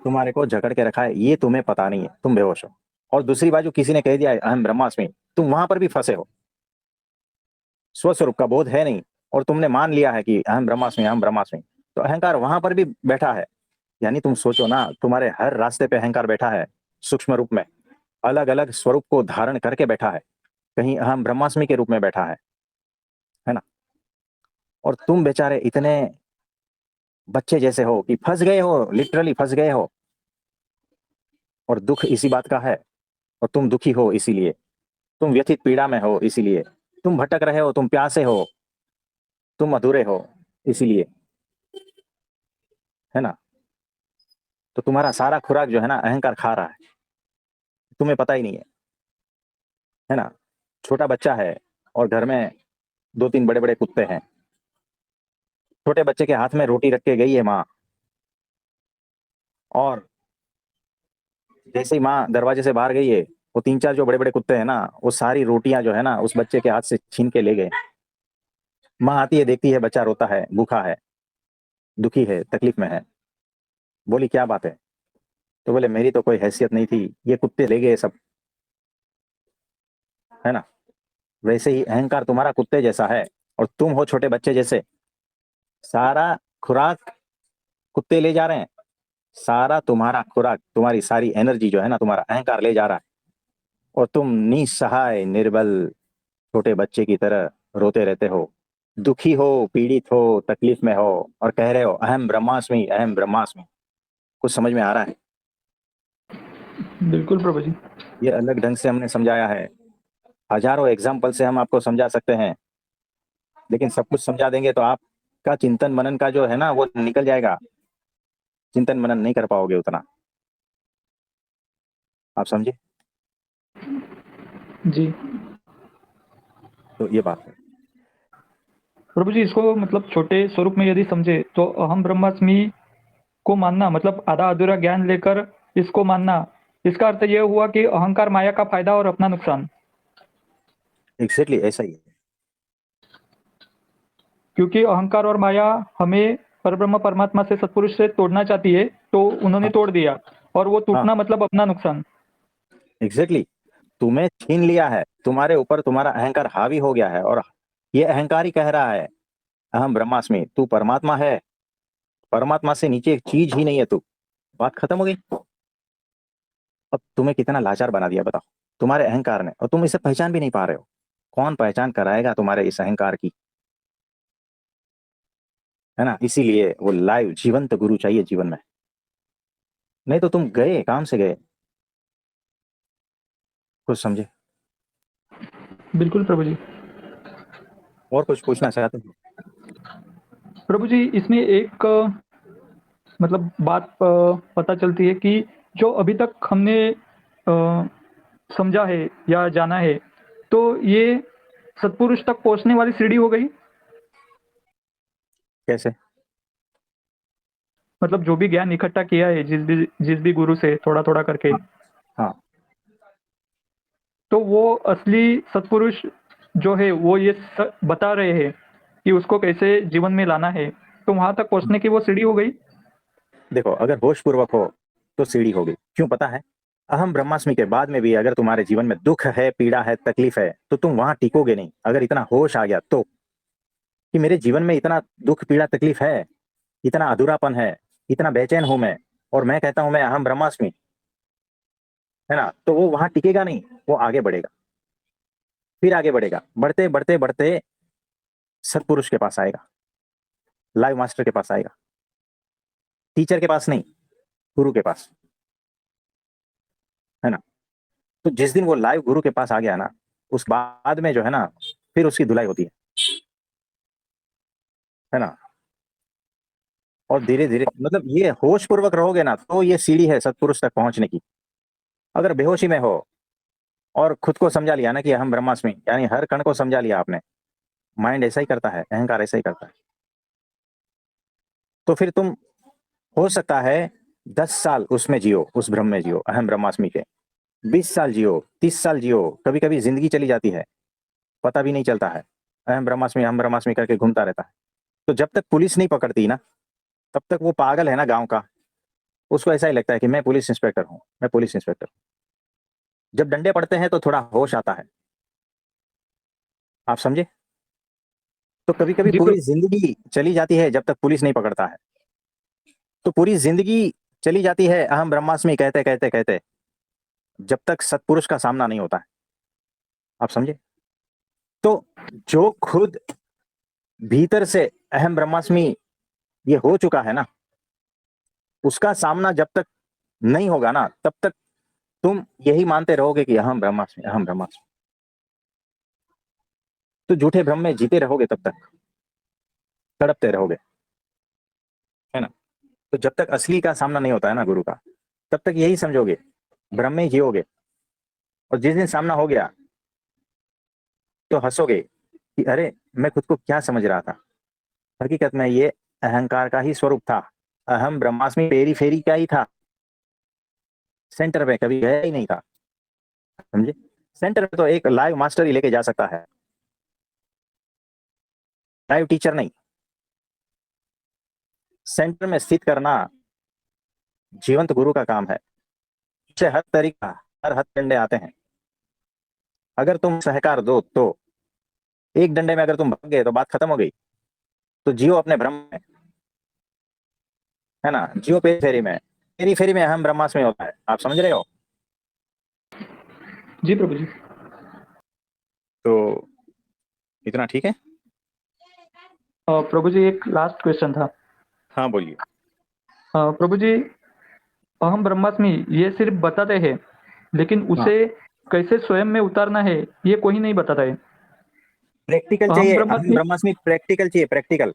[SPEAKER 1] तुम्हारे को जकड़ के रखा है ये तुम्हें पता नहीं है, तुम बेहोश हो। और दूसरी बाजू किसी ने कह दिया है अहम ब्रह्मास्मि, तुम वहां पर भी फंसे हो, स्वस्वरूप का बोध है नहीं, और तुमने मान लिया है कि अहम ब्रह्मास्मि अहम ब्रह्मास्मि। तो अहंकार वहां पर भी बैठा है। यानी तुम सोचो ना, तुम्हारे हर रास्ते पे अहंकार बैठा है, सूक्ष्म रूप में, अलग अलग स्वरूप को धारण करके बैठा है, कहीं अहम ब्रह्मास्मि के रूप में बैठा है ना। और तुम बेचारे इतने बच्चे जैसे हो कि फंस गए हो, लिटरली फंस गए हो। और दुख इसी बात का है, और तुम दुखी हो इसीलिए, तुम व्यथित पीड़ा में हो इसीलिए, तुम भटक रहे हो, तुम प्यासे हो, तुम अधूरे हो इसीलिए, है ना। तो तुम्हारा सारा खुराक जो है ना अहंकार खा रहा है, तुम्हें पता ही नहीं है ना। छोटा बच्चा है और घर में 2-3 बड़े बड़े कुत्ते हैं। छोटे बच्चे के हाथ में रोटी रख के गई है माँ, और जैसे ही माँ दरवाजे से बाहर गई है, वो 3-4 जो बड़े बड़े कुत्ते हैं ना, वो सारी रोटियां जो है ना उस बच्चे के हाथ से छीन के ले गए। माँ आती है, देखती है बच्चा रोता है, भूखा है, दुखी है, तकलीफ में है। बोली क्या बात है? तो बोले मेरी तो कोई हैसियत नहीं थी, ये कुत्ते ले गए सब, है ना। वैसे ही अहंकार तुम्हारा कुत्ते जैसा है, और तुम हो छोटे बच्चे जैसे। सारा खुराक कुत्ते ले जा रहे हैं, सारा तुम्हारा खुराक, तुम्हारी सारी एनर्जी जो है ना तुम्हारा अहंकार ले जा रहा है। और तुम निसहाय निर्बल छोटे बच्चे की तरह रोते रहते हो, दुखी हो, पीड़ित हो, तकलीफ में हो, और कह रहे हो अहम ब्रह्मास्मि अहम ब्रह्मास्मि। कुछ समझ में आ रहा है?
[SPEAKER 3] बिल्कुल प्रभु जी।
[SPEAKER 1] ये अलग ढंग से हमने समझाया है, हजारों एग्जाम्पल से हम आपको समझा सकते हैं, लेकिन सब कुछ समझा देंगे तो आपका चिंतन मनन का जो है ना वो निकल जाएगा, चिंतन मनन नहीं कर पाओगे उतना। आप समझे?
[SPEAKER 3] जी।
[SPEAKER 1] तो ये बात है।
[SPEAKER 3] प्रभु जी, इसको मतलब छोटे स्वरूप में यदि समझे तो अहम ब्रह्मास्मि को मानना मतलब आधा अधूरा ज्ञान लेकर इसको मानना, इसका अर्थ ये हुआ कि अहंकार माया का फायदा और अपना नुकसान।
[SPEAKER 1] एग्जैक्टली ऐसा ही है।
[SPEAKER 3] क्योंकि अहंकार और माया हमें परब्रह्म परमात्मा से सत्पुरुष से तोड़ना चाहती है, तो उन्होंने
[SPEAKER 1] हाँ
[SPEAKER 3] तोड़ दिया, और वो
[SPEAKER 1] हाँ
[SPEAKER 3] टूटना मतलब अपना नुकसान।
[SPEAKER 1] एग्जैक्टली। तुम्हें छीन लिया है, तुम्हारे ऊपर तुम्हारा अहंकार हावी हो गया है, और ये अहंकार ही कह रहा है अहम ब्रह्मास्मि, तू परमात्मा है, परमात्मा से नीचे एक चीज ही नहीं है तू। बात खत्म हो गई। अब तुम्हें कितना लाचार बना दिया बताओ तुम्हारे अहंकार ने, और तुम इसे पहचान भी नहीं पा रहे हो। कौन पहचान कराएगा तुम्हारे इस अहंकार की? है ना? इसीलिए वो लाइव जीवंत गुरु चाहिए जीवन में। नहीं तो तुम गए, काम से गए। कुछ समझे?
[SPEAKER 3] बिल्कुल प्रभु जी।
[SPEAKER 1] और कुछ पूछना चाहते हो?
[SPEAKER 3] प्रभु जी, इसमें एक मतलब बात पता चलती है कि जो अभी तक हमने समझा है या जाना है, तो ये सत्पुरुष तक पहुंचने वाली सीढ़ी हो गई।
[SPEAKER 1] कैसे?
[SPEAKER 3] मतलब जो भी ज्ञान इकट्ठा किया है जिस भी गुरु से थोड़ा थोड़ा करके,
[SPEAKER 1] हाँ हाँ
[SPEAKER 3] तो वो असली सत्पुरुष जो है वो ये बता रहे हैं कि उसको कैसे जीवन में लाना है, तो वहां तक पहुंचने की वो सीढ़ी हो गई।
[SPEAKER 1] देखो, अगर होश पूर्वक हो तो सीढ़ी होगी। क्यों पता है? अहम ब्रह्मास्मि के बाद में भी अगर तुम्हारे जीवन में दुख है, पीड़ा है, तकलीफ है, तो तुम वहां टिकोगे नहीं। अगर इतना होश आ गया तो, कि मेरे जीवन में इतना दुख, पीड़ा, तकलीफ है, इतना अधूरापन है, इतना बेचैन हूं मैं, और मैं कहता हूं मैं अहम ब्रह्मास्मि, है ना, तो वो वहां टिकेगा नहीं। वो आगे बढ़ेगा, फिर आगे बढ़ेगा, बढ़ते बढ़ते बढ़ते सत्पुरुष के पास आएगा, लाइव मास्टर के पास आएगा। टीचर के पास नहीं, गुरु के पास। है ना? तो जिस दिन वो लाइव गुरु के पास आ गया ना, उस बाद में जो है ना, फिर उसकी धुलाई होती है ना। और धीरे धीरे, मतलब ये होश पूर्वक रहोगे ना, तो ये सीढ़ी है सत्पुरुष तक पहुंचने की। अगर बेहोशी में हो और खुद को समझा लिया ना कि हम ब्रह्मास्मि, यानी हर कण को समझा लिया आपने, माइंड ऐसा ही करता है, अहंकार ऐसा ही करता है, तो फिर तुम, हो सकता है 10 साल उसमें जियो, उस भ्रम में जियो, अहम ब्रह्मास्मि के। 20 साल जियो, 30 साल जियो, कभी कभी जिंदगी चली जाती है, पता भी नहीं चलता है, अहम ब्रह्मास्मि करके घूमता रहता है। तो जब तक पुलिस नहीं पकड़ती ना, तब तक वो पागल है ना गांव का, उसको ऐसा ही लगता है कि मैं पुलिस इंस्पेक्टर हूं, मैं पुलिस इंस्पेक्टर। जब डंडे पड़ते हैं तो थोड़ा होश आता है। आप समझे? तो कभी कभी
[SPEAKER 3] जी
[SPEAKER 1] पूरी
[SPEAKER 3] प्रभु।
[SPEAKER 1] जिंदगी चली जाती है जब तक पुलिस नहीं पकड़ता है। तो पूरी जिंदगी चली जाती है अहम ब्रह्मास्मि कहते कहते कहते, जब तक सत्पुरुष का सामना नहीं होता है। आप समझे? तो जो खुद भीतर से अहम ब्रह्मास्मि ये हो चुका है ना, उसका सामना जब तक नहीं होगा ना, तब तक तुम यही मानते रहोगे कि अहम ब्रह्मास्मि, अहम ब्रह्मास्मि। तो झूठे भ्रम में जीते रहोगे, तब तक तड़पते रहोगे। है ना? तो जब तक असली का सामना नहीं होता है ना गुरु का, तब तक यही समझोगे, भ्रम में ही जियोगे। और जिस दिन सामना हो गया तो हंसोगे कि अरे, मैं खुद को क्या समझ रहा था, हकीकत में ये अहंकार का ही स्वरूप था। अहम ब्रह्मास्मि पेरी फेरी का ही था, सेंटर पे कभी गया ही नहीं था। समझे? सेंटर पे तो एक लाइव मास्टर ही लेके जा सकता है, लाइव टीचर नहीं। सेंटर में स्थित करना जीवंत गुरु का काम है। उससे हर तरीका, हर हथकंडे आते हैं। अगर तुम सहकार दो तो, एक डंडे में अगर तुम भाग गए तो बात खत्म हो गई। तो जियो अपने भ्रम में, है ना, जियो पेरी फेरी में। पेरी फेरी में अहम ब्रह्मास्मि होता है। आप समझ रहे हो?
[SPEAKER 3] जी प्रभु जी।
[SPEAKER 1] तो इतना ठीक है?
[SPEAKER 3] प्रभु जी, एक लास्ट क्वेश्चन था।
[SPEAKER 1] हाँ बोलिए।
[SPEAKER 3] प्रभु जी, अहम ब्रह्मास्मि ये सिर्फ बताते हैं, लेकिन
[SPEAKER 1] हाँ,
[SPEAKER 3] उसे कैसे स्वयं में उतारना है ये कोई नहीं बताता है।
[SPEAKER 1] प्रैक्टिकल
[SPEAKER 3] अहम
[SPEAKER 1] चाहिए, अहम
[SPEAKER 3] ब्रह्मास्मि।
[SPEAKER 1] ब्रह्मास्मि प्रैक्टिकल चाहिए, प्रैक्टिकल।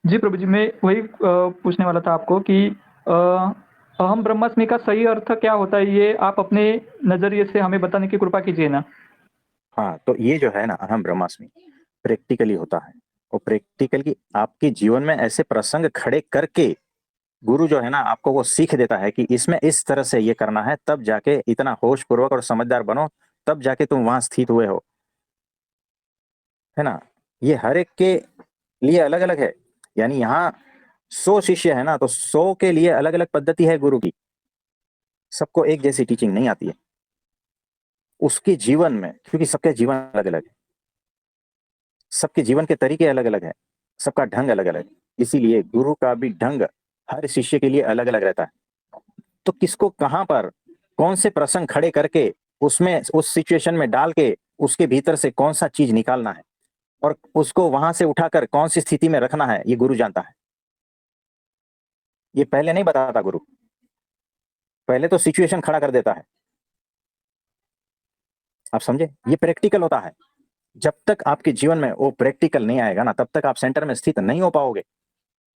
[SPEAKER 3] जी प्रभु जी, मैं वही पूछने वाला था आपको कि अहम ब्रह्मास्मि का सही अर्थ क्या होता है, ये आप अपने नजरिए से हमें बताने की कृपा कीजिए ना।
[SPEAKER 1] हाँ, तो ये जो है ना अहम ब्रह्मास्मि प्रैक्टिकली होता है, और प्रैक्टिकली आपके जीवन में ऐसे प्रसंग खड़े करके गुरु जो है ना आपको वो सीख देता है कि इसमें इस तरह से ये करना है, तब जाके इतना होश पूर्वक और समझदार बनो, तब जाके तुम वहां स्थित हुए हो, है ना। ये हर एक के लिए अलग अलग है। यानी यहाँ 100 शिष्य है ना, तो 100 के लिए अलग अलग पद्धति है गुरु की। सबको एक जैसी टीचिंग नहीं आती है उसके जीवन में, क्योंकि सबके जीवन अलग अलग है, सबके जीवन के तरीके अलग अलग है, सबका ढंग अलग अलग है। इसीलिए गुरु का भी ढंग हर शिष्य के लिए अलग अलग रहता है। तो किसको कहां पर कौन से प्रसंग खड़े करके उसमें उस सिचुएशन में डाल के उसके भीतर से कौन सा चीज निकालना है और उसको वहां से उठाकर कौन सी स्थिति में रखना है, ये गुरु जानता है। ये पहले नहीं बताता गुरु, पहले तो सिचुएशन खड़ा कर देता है। आप समझे, ये प्रैक्टिकल होता है। जब तक आपके जीवन में वो प्रैक्टिकल नहीं आएगा ना, तब तक आप सेंटर में स्थित नहीं हो पाओगे,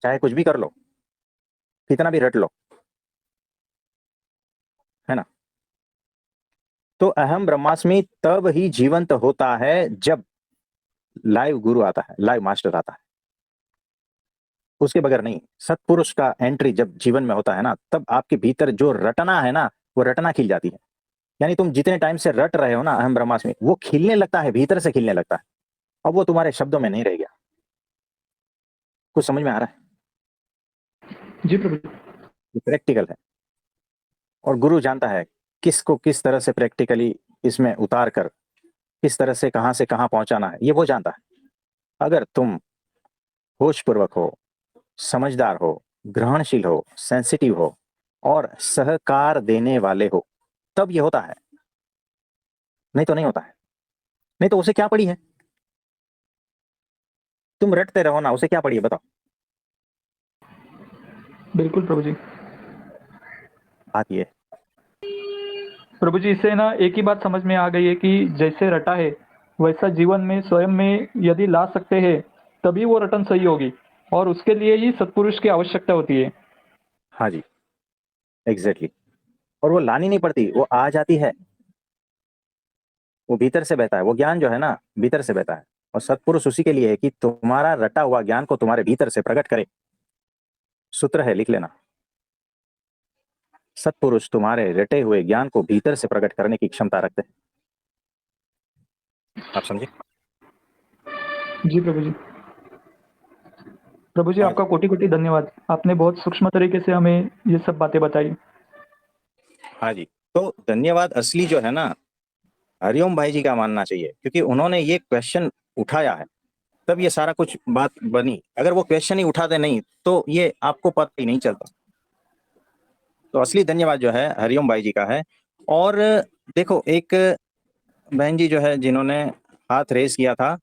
[SPEAKER 1] चाहे कुछ भी कर लो, कितना भी रट लो, है ना। तो अहम ब्रह्मास्मि तब ही जीवंत होता है जब लाइव गुरु आता है, लाइव मास्टर आता है, उसके बगैर नहीं। सत्पुरुष का एंट्री जब जीवन में होता है ना, तब आपके भीतर जो रटना है ना, वो रटना खिल जाती है। यानी तुम जितने टाइम से रट रहे हो ना अहम ब्रह्मास्मि, वो खिलने लगता है, भीतर से खिलने लगता है। अब वो तुम्हारे शब्दों में नहीं रह गया। कुछ समझ में आ रहा है?
[SPEAKER 3] जी प्रभु जी।
[SPEAKER 1] ये प्रैक्टिकल है, और गुरु जानता है किसको किस तरह से प्रैक्टिकली इसमें उतार कर किस तरह से कहां पहुंचाना है, ये वो जानता है। अगर तुम होशपूर्वक हो, समझदार हो, ग्रहणशील हो, सेंसिटिव हो और सहकार देने वाले हो, तब ये होता है, नहीं तो नहीं होता है। नहीं तो उसे क्या पड़ी है, तुम रटते रहो ना, उसे क्या पड़ी है बताओ।
[SPEAKER 3] बिल्कुल प्रभु जी।
[SPEAKER 1] बात ये है।
[SPEAKER 3] प्रभु जी, इससे ना एक ही बात समझ में आ गई है कि जैसे रटा है वैसा जीवन में स्वयं में यदि ला सकते हैं तभी वो रटन सही होगी, और उसके लिए ही सत्पुरुष की आवश्यकता होती है।
[SPEAKER 1] हाँ जी, एग्जैक्टली। और वो लानी नहीं पड़ती, वो आ जाती है, वो भीतर से बहता है। वो ज्ञान जो है ना भीतर से बहता है, और सत्पुरुष उसी के लिए है कि तुम्हारा रटा हुआ ज्ञान को तुम्हारे भीतर से प्रकट करे। सूत्र है, लिख लेना। सत्पुरुष तुम्हारे रटे हुए ज्ञान को भीतर से प्रकट करने की क्षमता रखते हैं। आप समझे?
[SPEAKER 3] जी प्रभु जी। प्रभु जी,
[SPEAKER 1] हाँ
[SPEAKER 3] आपका कोटि कोटि धन्यवाद। आपने बहुत सूक्ष्म तरीके से हमें ये सब बातें बताई।
[SPEAKER 1] हाँ जी। तो धन्यवाद असली जो है ना हरिओम भाई जी का मानना चाहिए, क्योंकि उन्होंने ये क्वेश्चन उठाया है, तब ये सारा कुछ बात बनी। अगर वो क्वेश्चन ही उठाते नहीं तो ये आपको पता ही नहीं चलता। तो असली धन्यवाद जो है हरिओम भाई जी का है। और देखो, एक बहन जी जो है जिन्होंने हाथ रेस किया था,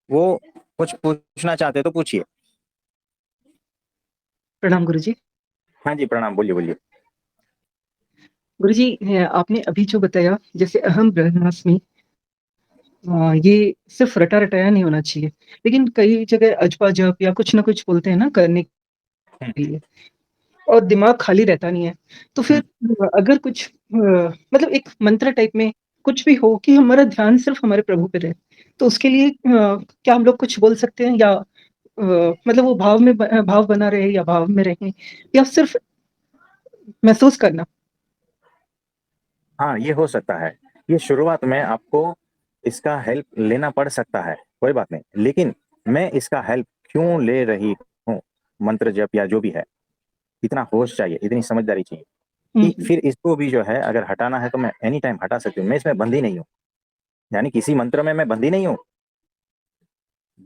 [SPEAKER 1] वो कुछ पूछना चाहते तो पूछिए।
[SPEAKER 5] प्रणाम गुरुजी।
[SPEAKER 1] हाँ जी, प्रणाम। बोलिए बोलिए।
[SPEAKER 5] गुरुजी, आपने अभी जो बताया जैसे अहम ब्रह्मास्मि, ये सिर्फ रटा रटाया नहीं होना चाहिए, लेकिन कई जगह अजपा जप या कुछ ना कुछ बोलते हैं ना करने
[SPEAKER 1] हम्म,
[SPEAKER 5] के लिए, और दिमाग खाली रहता नहीं है। तो फिर अगर कुछ मतलब एक मंत्र टाइप में कुछ भी हो कि हमारा ध्यान सिर्फ हमारे प्रभु पे रहे, तो उसके लिए क्या हम लोग कुछ बोल सकते हैं, या मतलब वो भाव बना रहे या भाव में रहें, या सिर्फ महसूस करना?
[SPEAKER 1] हाँ, ये हो सकता है। ये शुरुआत में आपको इसका हेल्प लेना पड़ सकता है, कोई बात नहीं। लेकिन मैं इसका हेल्प क्यों ले रही हूँ, मंत्र जप या जो भी है, इतना होश चाहिए, इतनी समझदारी चाहिए
[SPEAKER 5] हुँ,
[SPEAKER 1] कि फिर इसको भी जो है अगर हटाना है तो मैं एनी टाइम हटा सकती हूँ। मैं इसमें बंदी नहीं हूँ, यानी किसी मंत्र में मैं बंदी नहीं हूँ।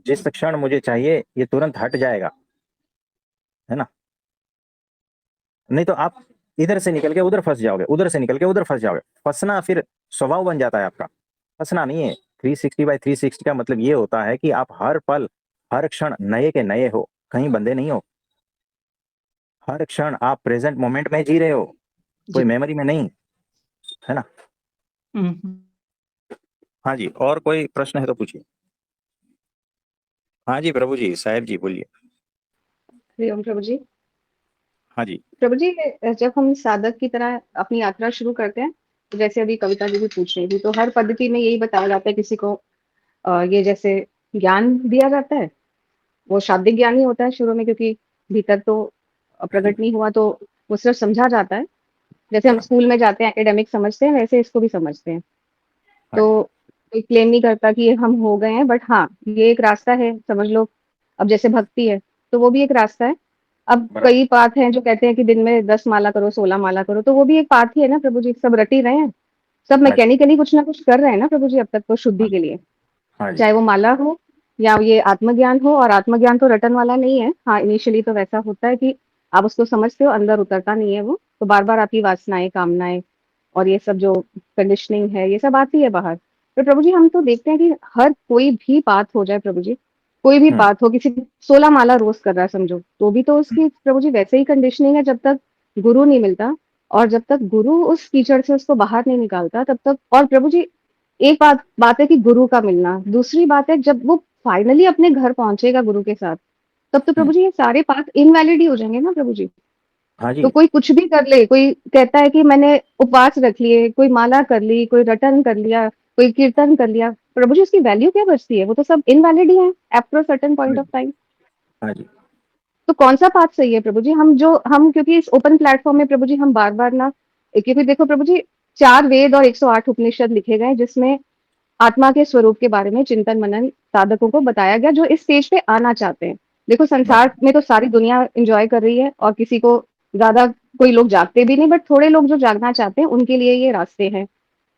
[SPEAKER 1] जिस क्षण मुझे चाहिए ये तुरंत हट जाएगा, है ना। नहीं तो आप इधर से निकल के उधर फंस जाओगे, उधर से निकल के उधर फंस जाओगे। फंसना फिर स्वभाव बन जाता है आपका। फंसना नहीं है। 360/360 का मतलब ये होता है कि आप हर पल हर क्षण नए के नए हो, कहीं बंधे नहीं हो। हर क्षण आप प्रेजेंट मोमेंट में जी रहे हो, कोई
[SPEAKER 5] जी।
[SPEAKER 1] मेमोरी में नहीं, है ना।
[SPEAKER 5] हुँ, हुँ।
[SPEAKER 1] हाँ जी, और कोई प्रश्न है तो पूछिए। हाँ जी प्रभु जी, साहेब जी बोलिए।
[SPEAKER 2] हरिओम प्रभु जी।
[SPEAKER 1] हाँ जी।
[SPEAKER 6] प्रभु जी, जब हम साधक की तरह अपनी यात्रा शुरू करते हैं, तो जैसे अभी कविता जी भी पूछ रही थी, तो हर पद्धति में यही बताया जाता है किसी को ये जैसे ज्ञान दिया जाता है, वो शाब्दिक ज्ञान ही होता है शुरू में, क्योंकि भीतर तो
[SPEAKER 1] हाँ जी।
[SPEAKER 6] प्रकट नहीं हुआ, तो वो सिर्फ समझा जाता है। जैसे हम
[SPEAKER 1] बराबर।
[SPEAKER 6] स्कूल में जाते हैं, एकेडमिक समझते हैं, वैसे इसको भी समझते हैं।
[SPEAKER 1] हाँ
[SPEAKER 6] तो
[SPEAKER 1] जी।
[SPEAKER 6] कोई क्लेम नहीं करता कि ये हम हो गए हैं, बट हाँ, ये एक रास्ता है, समझ लो। अब जैसे भक्ति है, तो वो भी एक रास्ता है। अब
[SPEAKER 1] बराबर।
[SPEAKER 6] कई पाठ हैं जो कहते हैं कि दिन में 10 माला करो, 16 माला करो, तो वो भी एक पाठ ही है ना प्रभु जी, सब रट ही रहे हैं। सब
[SPEAKER 1] हाँ जी।
[SPEAKER 6] मैकेनिकली कुछ ना कुछ कर रहे हैं ना प्रभु जी अब तक तो शुद्धि
[SPEAKER 1] हाँ
[SPEAKER 6] के
[SPEAKER 1] जी।
[SPEAKER 6] लिए।
[SPEAKER 1] हाँ जी।
[SPEAKER 6] चाहे वो माला हो या ये आत्मज्ञान हो, और आत्मज्ञान तो रटन वाला नहीं है। हाँ, इनिशियली तो वैसा होता है कि आप उसको समझते हो, अंदर उतरता नहीं है वो, तो बार-बार आपकी वासनाएँ, कामनाएँ और ये सब जो कंडीशनिंग है, ये सब आती है बाहर। तो प्रभु जी हम तो देखते हैं कि हर कोई भी बात हो जाए प्रभु जी, कोई भी
[SPEAKER 1] हम्म।
[SPEAKER 6] बात हो, किसी 16 माला रोज़ कर रहा है समझो, तो भी तो उसकी प्रभु जी वैसे ही कंडीशनिंग है जब तक गुरु नहीं मिलता, और जब तक गुरु उस कीचड़ से उसको बाहर नहीं निकालता तब तक। और प्रभु जी एक बात बात है कि गुरु का मिलना, दूसरी बात है जब वो फाइनली अपने घर पहुँचेगा गुरु के साथ, तब तो
[SPEAKER 1] हम्म।
[SPEAKER 6] प्रभु जी ये सारे पाठ इनवैलिड ही हो जाएँगे ना प्रभु जी।
[SPEAKER 1] हाँ
[SPEAKER 6] तो
[SPEAKER 1] जी।
[SPEAKER 6] कोई कुछ भी कर ले, कोई कहता है कि मैंने उपवास रख लिए, कोई माला कर ली, कोई रटन कर लिया, कोई कीर्तन कर लिया, प्रभु जी उसकी वैल्यू क्या बचती है? वो तो सब इनवैलिड ही है आफ्टर अ सर्टेन
[SPEAKER 1] हाँ
[SPEAKER 6] पॉइंट ऑफ
[SPEAKER 1] जी।
[SPEAKER 6] टाइम।
[SPEAKER 1] हाँ जी।
[SPEAKER 6] तो कौन-सा पाथ सही है प्रभु जी? हम क्योंकि इस ओपन प्लेटफ़ॉर्म में प्रभु जी हम बार-बार ना, क्योंकि देखो प्रभु जी 4 वेद और 108 उपनिषद लिखे गए हैं, जिसमें आत्मा के स्वरूप के बारे में चिंतन मनन साधकों को बताया गया, जो इस स्टेज पे आना चाहते हैं। देखो संसार
[SPEAKER 1] बराबर।
[SPEAKER 6] में तो सारी दुनिया एन्जॉय कर रही है, और किसी को ज़्यादा, कोई लोग जागते भी नहीं, बट थोड़े लोग जो जागना चाहते हैं उनके लिए ये रास्ते हैं।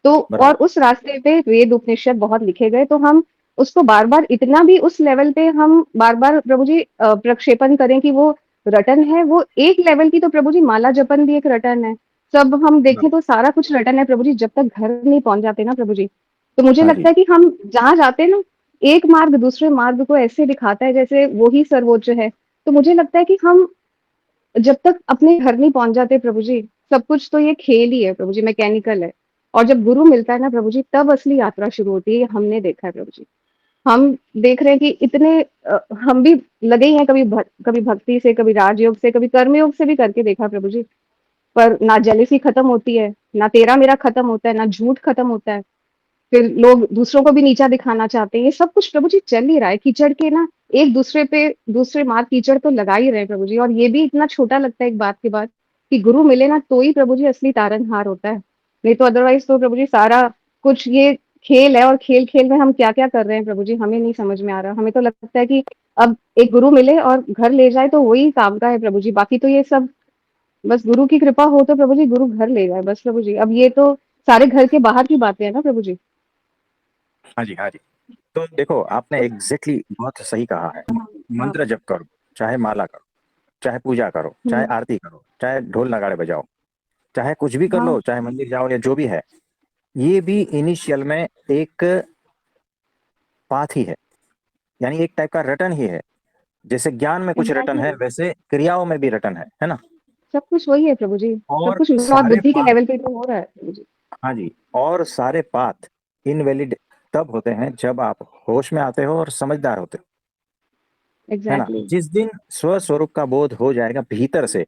[SPEAKER 6] तो और
[SPEAKER 1] बराबर।
[SPEAKER 6] उस रास्ते पे वेद उपनिषद बहुत लिखे गए, तो हम उसको बार-बार इतना भी उस लेवल पे हम बार-बार प्रभु जी प्रक्षेपण करें कि वो रटन है, वो एक लेवल की तो प्रभु जी माला जपन भी एक रटन है। सब हम देखें
[SPEAKER 1] बराबर।
[SPEAKER 6] तो सारा कुछ रटन है प्रभु जी, जब तक घर नहीं पहुँच जाते ना प्रभु जी। तो मुझे
[SPEAKER 1] हाँ जी।
[SPEAKER 6] लगता है कि हम जहाँ जाते हैं ना, एक मार्ग दूसरे मार्ग को ऐसे दिखाता है जैसे वो ही सर्वोच्च है। तो मुझे लगता है कि हम जब तक अपने घर नहीं पहुँच जाते प्रभु जी, सब कुछ तो ये खेल ही है प्रभु जी, मैकेनिकल है। और जब गुरु मिलता है ना प्रभु जी, तब असली यात्रा शुरू होती है, ये हमने देखा है प्रभु जी। हम देख रहे हैं कि इतने हम भी लगे ही हैं, कभी भक्ति से, कभी राजयोग से, कभी कर्मयोग से भी करके देखा प्रभु जी। पर ना जेलसी खत्म होती है, ना तेरा मेरा खत्म होता है, ना झूठ खत्म होता है। फिर लोग दूसरों को भी नीचा दिखाना चाहते हैं। ये सब कुछ प्रभु जी चल ही रहा है। कीचड़ के ना एक दूसरे पे दूसरे मार कीचड़ तो लगा ही रहे हैं प्रभु जी, और ये भी इतना छोटा लगता है एक बात के बाद कि गुरु मिले ना तो ही प्रभु जी असली तारनहार होता है। नहीं तो अदरवाइज़ तो प्रभु जी सारा कुछ ये खेल है, और खेल-खेल में हम क्या-क्या कर रहे हैं प्रभु जी, हमें नहीं समझ में आ रहा। हमें तो लगता है कि अब एक गुरु मिले और घर ले जाए तो वही काम का है प्रभु जी। बाकी तो ये सब बस गुरु की कृपा हो तो प्रभु जी गुरु घर ले जाए बस प्रभु जी। अब ये तो सारे घर के बाहर की बातें हैं ना प्रभु जी।
[SPEAKER 1] हाँ जी। हाँ जी। तो देखो आपने एग्जैक्टली बहुत सही कहा है।
[SPEAKER 6] हाँ, हाँ।
[SPEAKER 1] मंत्र जप करो, चाहे माला करो, चाहे पूजा करो, चाहे
[SPEAKER 6] हुँ,
[SPEAKER 1] आरती करो, चाहे ढोल नगाड़े बजाओ, चाहे कुछ भी कर
[SPEAKER 6] हाँ,
[SPEAKER 1] लो, चाहे मंदिर जाओ या जो भी है, ये भी इनिशियल में एक पाथ ही है, यानी एक टाइप का रटन ही है। जैसे ज्ञान में कुछ रटन
[SPEAKER 6] एग्ज़ैक्टली।
[SPEAKER 1] है, वैसे क्रियाओं में भी रटन है ना।
[SPEAKER 6] सब कुछ वही है प्रभु जी। सब
[SPEAKER 1] और
[SPEAKER 6] कुछ मन और
[SPEAKER 1] सारे
[SPEAKER 6] बुद्धि के
[SPEAKER 1] पाथ,
[SPEAKER 6] लेवल पे तो हो रहा है प्रभु जी।
[SPEAKER 1] हाँ जी, और सारे पाथ इनवैलिड तब होते हैं जब आप होश में आते हो और समझदार होते हो, है ना।
[SPEAKER 6] एग्ज़ैक्टली।
[SPEAKER 1] जिस दिन स्व स्वरूप का बोध हो जाएगा भीतर से,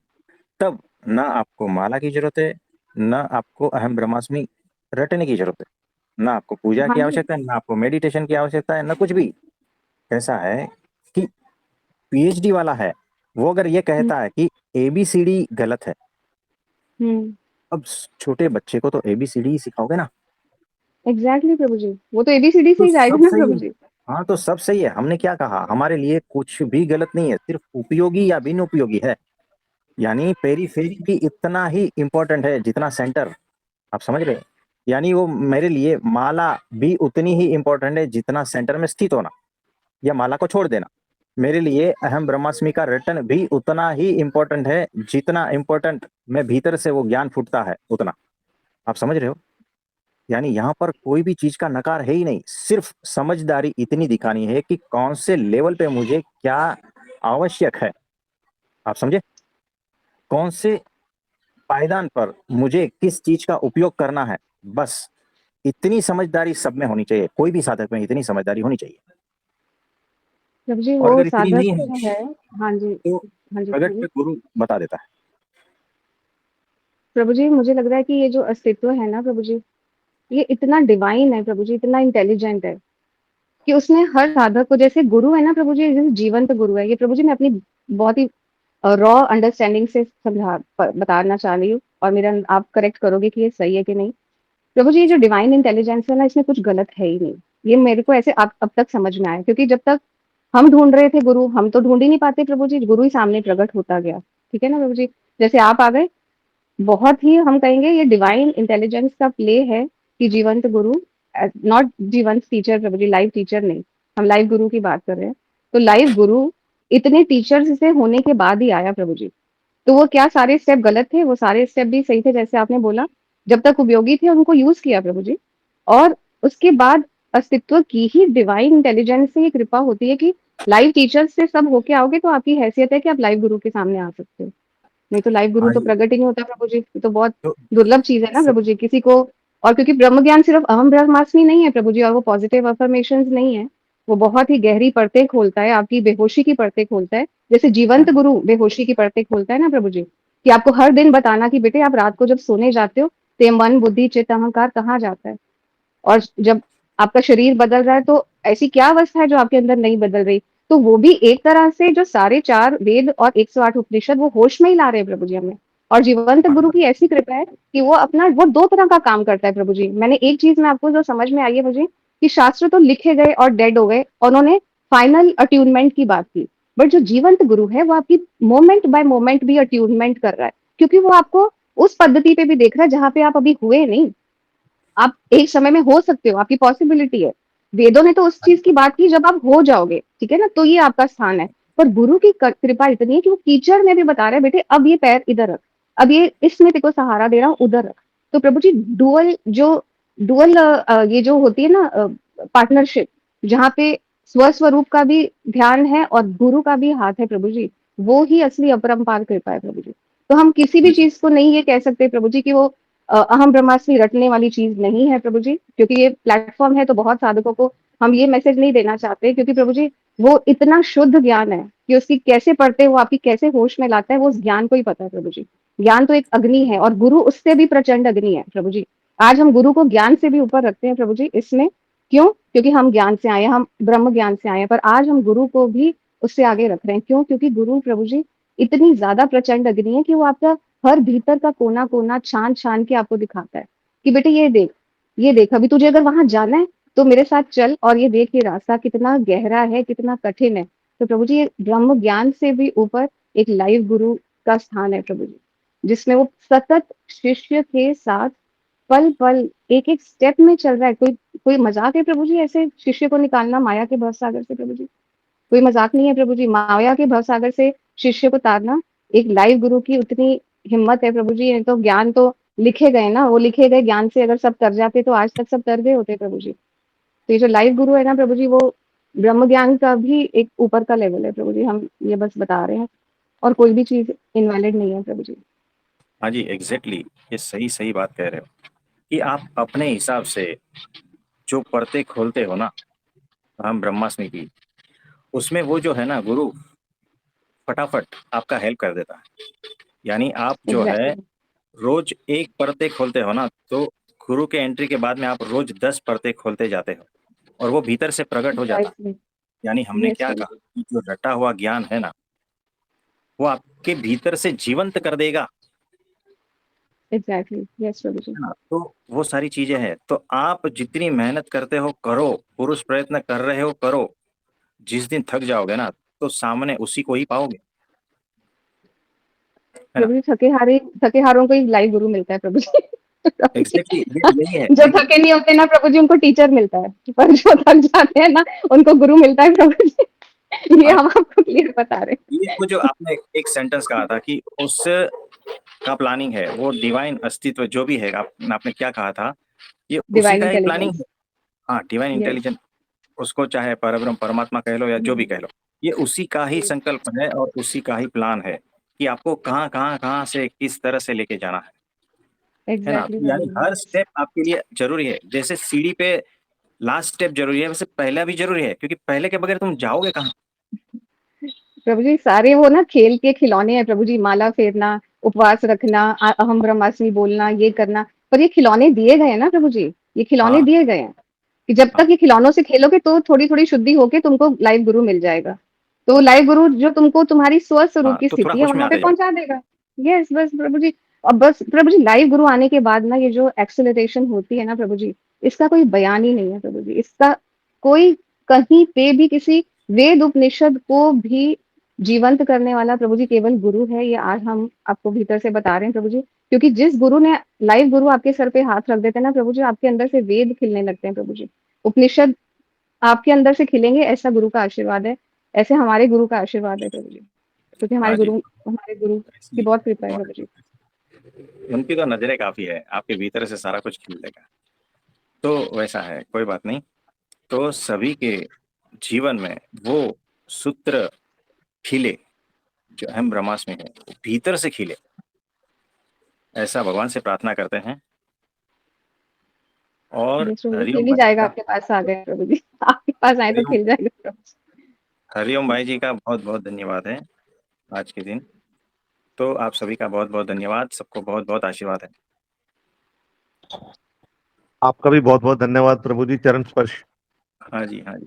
[SPEAKER 1] तब ना आपको माला की जरूरत है, ना आपको अहम ब्रह्मास्मि रटने की जरूरत है, ना आपको पूजा
[SPEAKER 6] हाँ
[SPEAKER 1] की
[SPEAKER 6] जी।
[SPEAKER 1] आवश्यकता है, ना आपको मेडिटेशन की आवश्यकता है, ना कुछ भी। ऐसा है कि पीएचडी वाला है, वो अगर ये
[SPEAKER 6] हुँ,
[SPEAKER 1] कहता है कि एबीसीडी गलत है,
[SPEAKER 6] हुँ।
[SPEAKER 1] अब छोटे बच्चे को तो एबीसीडी ही सिखाओगे ना,
[SPEAKER 6] एग्ज़ैक्टली प्रभु जी। वो तो एबीसीडी से
[SPEAKER 1] तो
[SPEAKER 6] ही जाएगा
[SPEAKER 1] सब
[SPEAKER 6] ना
[SPEAKER 1] सही
[SPEAKER 6] प्रभु
[SPEAKER 1] है।
[SPEAKER 6] जी।
[SPEAKER 1] हाँ, तो सब सही है। हमने क्या कहा, हमारे लिए कुछ भी गलत नहीं है, सिर्फ उपयोगी या बिन उपयोगी है। यानी पेरीफेरी भी इतना ही इंपॉर्टेंट है जितना सेंटर। आप समझ रहे हैं? यानी वो मेरे लिए माला भी उतनी ही इंपॉर्टेंट है जितना सेंटर में स्थित होना या माला को छोड़ देना। मेरे लिए अहम ब्रह्मास्मि का रटन भी उतना ही इंपॉर्टेंट है जितना इंपॉर्टेंट मैं भीतर से वो ज्ञान फूटता है उतना। आप समझ रहे हो? यानी यहाँ पर कोई भी चीज का नकार है ही नहीं, सिर्फ समझदारी इतनी दिखानी है कि कौन से लेवल पे मुझे क्या आवश्यक है। आप समझे? कौन से पायदान पर मुझे किस चीज का उपयोग करना है, बस इतनी समझदारी सब में होनी चाहिए। कोई भी साधक में इतनी समझदारी होनी चाहिए।
[SPEAKER 6] प्रभु जी
[SPEAKER 1] और
[SPEAKER 6] वो
[SPEAKER 1] अगर इतनी
[SPEAKER 6] साधक
[SPEAKER 1] नहीं है
[SPEAKER 6] जो है। हाँ जी,
[SPEAKER 1] तो
[SPEAKER 6] हाँ जी
[SPEAKER 1] प्रगट
[SPEAKER 6] बोलिए।
[SPEAKER 1] पे गुरु बता देता है।
[SPEAKER 6] प्रभु जी मुझे लग रहा है कि ये जो अस्तित्व है ना प्रभु जी, ये इतना डिवाइन है प्रभु जी, इतना इंटेलिजेंट है कि उसने हर साधक को, जैसे गुरु है ना प्रभु जी, जैसे जीवंत गुरु है ये प्रभु जी, मैं अपनी बहुत ही रॉ अंडरस्टैंडिंग से बताना चाह रही हूँ, और मेरा आप करेक्ट करोगे कि ये सही है कि नहीं। प्रभु जी ये जो डिवाइन इंटेलिजेंस है ना, इसमें कुछ गलत है ही नहीं। ये मेरे को ऐसे अब तक समझ में आया, क्योंकि जब तक हम ढूंढ रहे थे गुरु, हम तो ढूंढ ही नहीं पाते प्रभु जी, गुरु ही सामने प्रकट होता गया। ठीक है ना प्रभु जी, जैसे आप आ गए, बहुत ही हम कहेंगे ये डिवाइन इंटेलिजेंस का प्ले है कि जीवंत गुरु, नॉट जीवंत टीचर प्रभु जी, लाइव टीचर नहीं, हम लाइव गुरु की बात कर रहे हैं। तो लाइव गुरु इतने टीचर्स से होने के बाद ही आया प्रभु जी। तो वो क्या सारे स्टेप गलत थे? वो सारे स्टेप भी सही थे, जैसे आपने बोला, जब तक उपयोगी थे उनको यूज किया प्रभु जी। और उसके बाद अस्तित्व की ही डिवाइन इंटेलिजेंस से ये कृपा होती है कि लाइव टीचर्स से सब होके आओगे तो आपकी हैसियत है कि आप लाइव गुरु के सामने आ सकते हो। नहीं तो लाइव गुरु
[SPEAKER 1] हाँ
[SPEAKER 6] तो
[SPEAKER 1] जी।
[SPEAKER 6] प्रकट ही नहीं होता प्रभु जी, ये तो बहुत
[SPEAKER 1] तो
[SPEAKER 6] दुर्लभ चीज है ना प्रभु जी किसी को। और क्योंकि ब्रह्म ज्ञान सिर्फ अहम ब्रह्मास्मि नहीं है प्रभु जी, और वो पॉजिटिव अफर्मेशन नहीं है, वो बहुत ही गहरी परतें खोलता है, आपकी बेहोशी की परतें खोलता है, जैसे जीवंत गुरु बेहोशी की परतें खोलता है ना प्रभु जी, कि आपको हर दिन बताना कि बेटे आप रात को जब सोने जाते हो तो ये मन बुद्धि चित्त अहंकार कहाँ जाता है, और जब आपका शरीर बदल रहा है तो ऐसी क्या अवस्था है जो आपके अंदर नहीं बदल रही। तो वो भी एक तरह से जो सारे 4 वेद और 108 उपनिषद वो होश में ही ला रहे हैं प्रभु जी हमें। और जीवंत गुरु की ऐसी कृपा है कि वो अपना वो 2 तरह का काम करता है प्रभु जी। मैंने एक चीज़ में आपको जो समझ में आई है मुझे, कि शास्त्र तो लिखे गए और डेड हो गए और उन्होंने फाइनल अट्यूनमेंट की बात की। बट जो जीवंत गुरु है वो आपकी मोमेंट बाय मोमेंट भी अट्यूनमेंट कर रहा है, क्योंकि वो आपको उस पद्धति पे भी देख रहा है जहाँ पे आप अभी हुए नहीं। आप एक समय में हो सकते हो, आपकी पॉसिबिलिटी है। वेदों ने तो उस चीज की बात की जब आप हो जाओगे, ठीक है ना, तो ये आपका स्थान है। पर गुरु की कृपा इतनी है कि वो टीचर में भी बता रहे हैं, बेटे अब ये पैर इधर रख, अब ये इसमें तेरे को सहारा दे रहा हूँ, उधर रख। तो प्रभु जी डुअल ये जो होती है ना पार्टनरशिप, जहाँ पे स्वस्वरूप का भी ध्यान है और गुरु का भी हाथ है प्रभु जी, वो ही असली अपरंपार कृपा है प्रभु जी। तो हम किसी भी चीज को नहीं ये कह सकते प्रभु जी कि वो अहम ब्रह्मास्मि रटने वाली चीज नहीं है प्रभु जी, क्योंकि ये प्लेटफॉर्म है तो बहुत साधकों को हम ये मैसेज नहीं देना चाहते, क्योंकि प्रभु जी वो इतना शुद्ध ज्ञान है कि उसकी कैसे पढ़ते वो आपकी कैसे होश में लाता है, वो उस ज्ञान को ही पता है प्रभु जी। ज्ञान तो एक अग्नि है और गुरु उससे भी प्रचंड अग्नि है प्रभु जी। आज हम गुरु को ज्ञान से भी ऊपर रखते हैं प्रभु जी, इसमें क्यों? क्योंकि हम ज्ञान से आए हैं, हम ब्रह्म ज्ञान से आए हैं, पर आज हम गुरु को भी उससे आगे रख रहे हैं। क्यों? क्योंकि गुरु प्रभु जी इतनी ज्यादा प्रचंड अग्नि है कि वो आपका हर भीतर का कोना कोना छान छान के आपको दिखाता है कि बेटे ये देख, ये देख, अभी तुझे अगर वहां जाना है तो मेरे साथ चल, और ये देख ये रास्ता कितना गहरा है, कितना कठिन है। तो प्रभु जी ये ब्रह्म ज्ञान से भी ऊपर एक लाइव गुरु का स्थान है प्रभु जी, जिसमें वो सतत शिष्य के साथ पल पल एक एक स्टेप में चल रहा है। कोई कोई मजाक है प्रभु जी ऐसे शिष्य को निकालना माया के भवसागर से प्रभु जी? कोई मजाक नहीं है प्रभु जी, माया के भवसागर से शिष्य को तारना एक लाइव गुरु की उतनी हिम्मत है प्रभु जी। नहीं तो ज्ञान तो लिखे गए ना, वो लिखे गए ज्ञान से अगर सब तर जाते तो आज तक सब तर गए होते प्रभु जी। तो ये जो लाइव गुरु है ना प्रभु जी, वो ब्रह्म ज्ञान का भी एक ऊपर का लेवल है प्रभु जी, हम ये बस बता रहे हैं, और कोई भी चीज इनवैलिड नहीं है प्रभु जी।
[SPEAKER 1] हाँ जी, एग्जैक्टली ये सही सही बात कह रहे हो कि आप अपने हिसाब से जो पर्दे खोलते हो ना हम ब्रह्मास्मि की, उसमें वो जो है ना गुरु फटाफट आपका हेल्प कर देता है। यानी आप जो है
[SPEAKER 6] एग्जैक्टली
[SPEAKER 1] रोज एक पर्दे खोलते हो ना, तो गुरु के एंट्री के बाद में आप रोज 10 पर्दे खोलते जाते हो और वो भीतर से प्रकट हो जाता है।
[SPEAKER 6] एग्जैक्टली
[SPEAKER 1] यानी हमने
[SPEAKER 6] यस
[SPEAKER 1] क्या
[SPEAKER 6] प्रभु
[SPEAKER 1] कहा
[SPEAKER 6] जी,
[SPEAKER 1] कि जो रटा हुआ ज्ञान है ना, वो आपके भीतर से जीवंत कर देगा,
[SPEAKER 6] एग्जैक्टली यस प्रभु जी।
[SPEAKER 1] है ना। तो वो सारी चीजें हैं, तो आप जितनी मेहनत करते हो करो, पुरुष प्रयत्न कर रहे हो करो, जिस दिन थक जाओगे ना तो सामने उसी को ही पाओगे, है ना।
[SPEAKER 6] प्रभु जी थके हारों को ही लाइव गुरु मिलता है प्रभु जी। प्रभु जी
[SPEAKER 1] एग्जैक्टली यही है
[SPEAKER 6] जो
[SPEAKER 1] यही
[SPEAKER 6] थके नहीं होते ना प्रभु जी उनको टीचर मिलता है, पर जो थक जाते हैं ना उनको गुरु मिलता है प्रभु जी। ये
[SPEAKER 1] हाँ,
[SPEAKER 6] हम आपको क्लियर बता रहे हैं।
[SPEAKER 1] ये वो जो आपने एक सेंटेंस कहा था कि उस का प्लानिंग है, वो डिवाइन अस्तित्व जो भी है, आपने क्या कहा था, ये उसी
[SPEAKER 6] डिवाइन
[SPEAKER 1] का ही प्लानिंग
[SPEAKER 6] इंटेलिजेंस।
[SPEAKER 1] है। हाँ, डिवाइन
[SPEAKER 6] यस
[SPEAKER 1] इंटेलिजेंस, उसको चाहे परब्रह्म परमात्मा कह लो या जो भी कह लो, ये उसी का ही संकल्प है और उसी का ही प्लान है कि आपको कहाँ कहाँ कहाँ से किस तरह से लेके जाना है ना।
[SPEAKER 6] एग्जैक्टली
[SPEAKER 1] तो
[SPEAKER 6] प्रभु
[SPEAKER 1] यानी
[SPEAKER 6] जी
[SPEAKER 1] हर
[SPEAKER 6] यस।
[SPEAKER 1] स्टेप आपके लिए जरूरी है, जैसे सीढ़ी पे लास्ट स्टेप जरूरी है, वैसे पहला भी जरूरी है, क्योंकि पहले के बगैर तुम जाओगे कहाँ।
[SPEAKER 6] प्रभु जी सारे वो ना खेल के खिलौने हैं प्रभु जी, माला फेरना, उपवास रखना, अहम ब्रह्मास्मि बोलना, ये करना, पर ये खिलौने दिए गए हैं ना प्रभु जी, ये खिलौने
[SPEAKER 1] हाँ
[SPEAKER 6] दिए गए हैं कि जब
[SPEAKER 1] हाँ
[SPEAKER 6] तक ये खिलौनों से खेलोगे तो थोड़ी-थोड़ी शुद्धि होके तुमको लाइव गुरु मिल जाएगा। तो लाइव गुरु जो तुमको तुम्हारी स्वस्वरूप
[SPEAKER 1] हाँ,
[SPEAKER 6] की
[SPEAKER 1] तो थोड़ा
[SPEAKER 6] स्थिति है
[SPEAKER 1] होश में
[SPEAKER 6] वहाँ पे
[SPEAKER 1] आते जाओ।
[SPEAKER 6] पहुँचा देगा। यस, बस प्रभु जी। अब बस प्रभु जी लाइव गुरु आने के बाद ना ये जो एक्सेलरेशन होती है ना प्रभु जी, इसका कोई बयान ही नहीं है प्रभु जी। इसका कोई कहीं पे भी किसी वेद उपनिषद को भी जीवंत करने वाला प्रभु जी केवल गुरु है। ये आज हम आपको भीतर से बता रहे हैं प्रभु जी। क्योंकि जिस गुरु ने लाइव गुरु आपके सर पे हाथ रख देते हैं ना प्रभु जी, आपके अंदर से वेद खिलने लगते हैं प्रभु जी। उपनिषद आपके अंदर से खिलेंगे, ऐसा गुरु का आशीर्वाद है। ऐसे हमारे गुरु का आशीर्वाद है प्रभु जी। क्योंकि
[SPEAKER 1] हाँ जी,
[SPEAKER 6] हमारे गुरु की
[SPEAKER 1] ऐसी
[SPEAKER 6] बहुत कृपा है
[SPEAKER 1] बहुत
[SPEAKER 6] प्रभु जी।
[SPEAKER 1] उनकी तो नजरें काफी है, आपके भीतर से सारा कुछ खिल देगा। तो वैसा है, कोई बात नहीं। तो सभी के जीवन में वो सूत्र खिले जो अहम ब्रह्मास्मि है, वो भीतर से खिले, ऐसा भगवान से प्रार्थना करते हैं। और
[SPEAKER 6] यस प्रभु जी,
[SPEAKER 1] हरिओम
[SPEAKER 6] खिल ही
[SPEAKER 1] भाई
[SPEAKER 6] जाएगा
[SPEAKER 1] का
[SPEAKER 6] आपके पास आ गए प्रभु जी। आपके पास आए तो
[SPEAKER 1] हरिओम
[SPEAKER 6] खिल जाएगा प्रभु जी।
[SPEAKER 1] हरिओम भाई जी का बहुत बहुत धन्यवाद है आज के दिन। तो आप सभी का बहुत बहुत धन्यवाद, सबको बहुत बहुत आशीर्वाद है।
[SPEAKER 4] आपका भी बहुत बहुत धन्यवाद प्रभु जी, चरण स्पर्श।
[SPEAKER 1] हाँ जी, हाँ जी।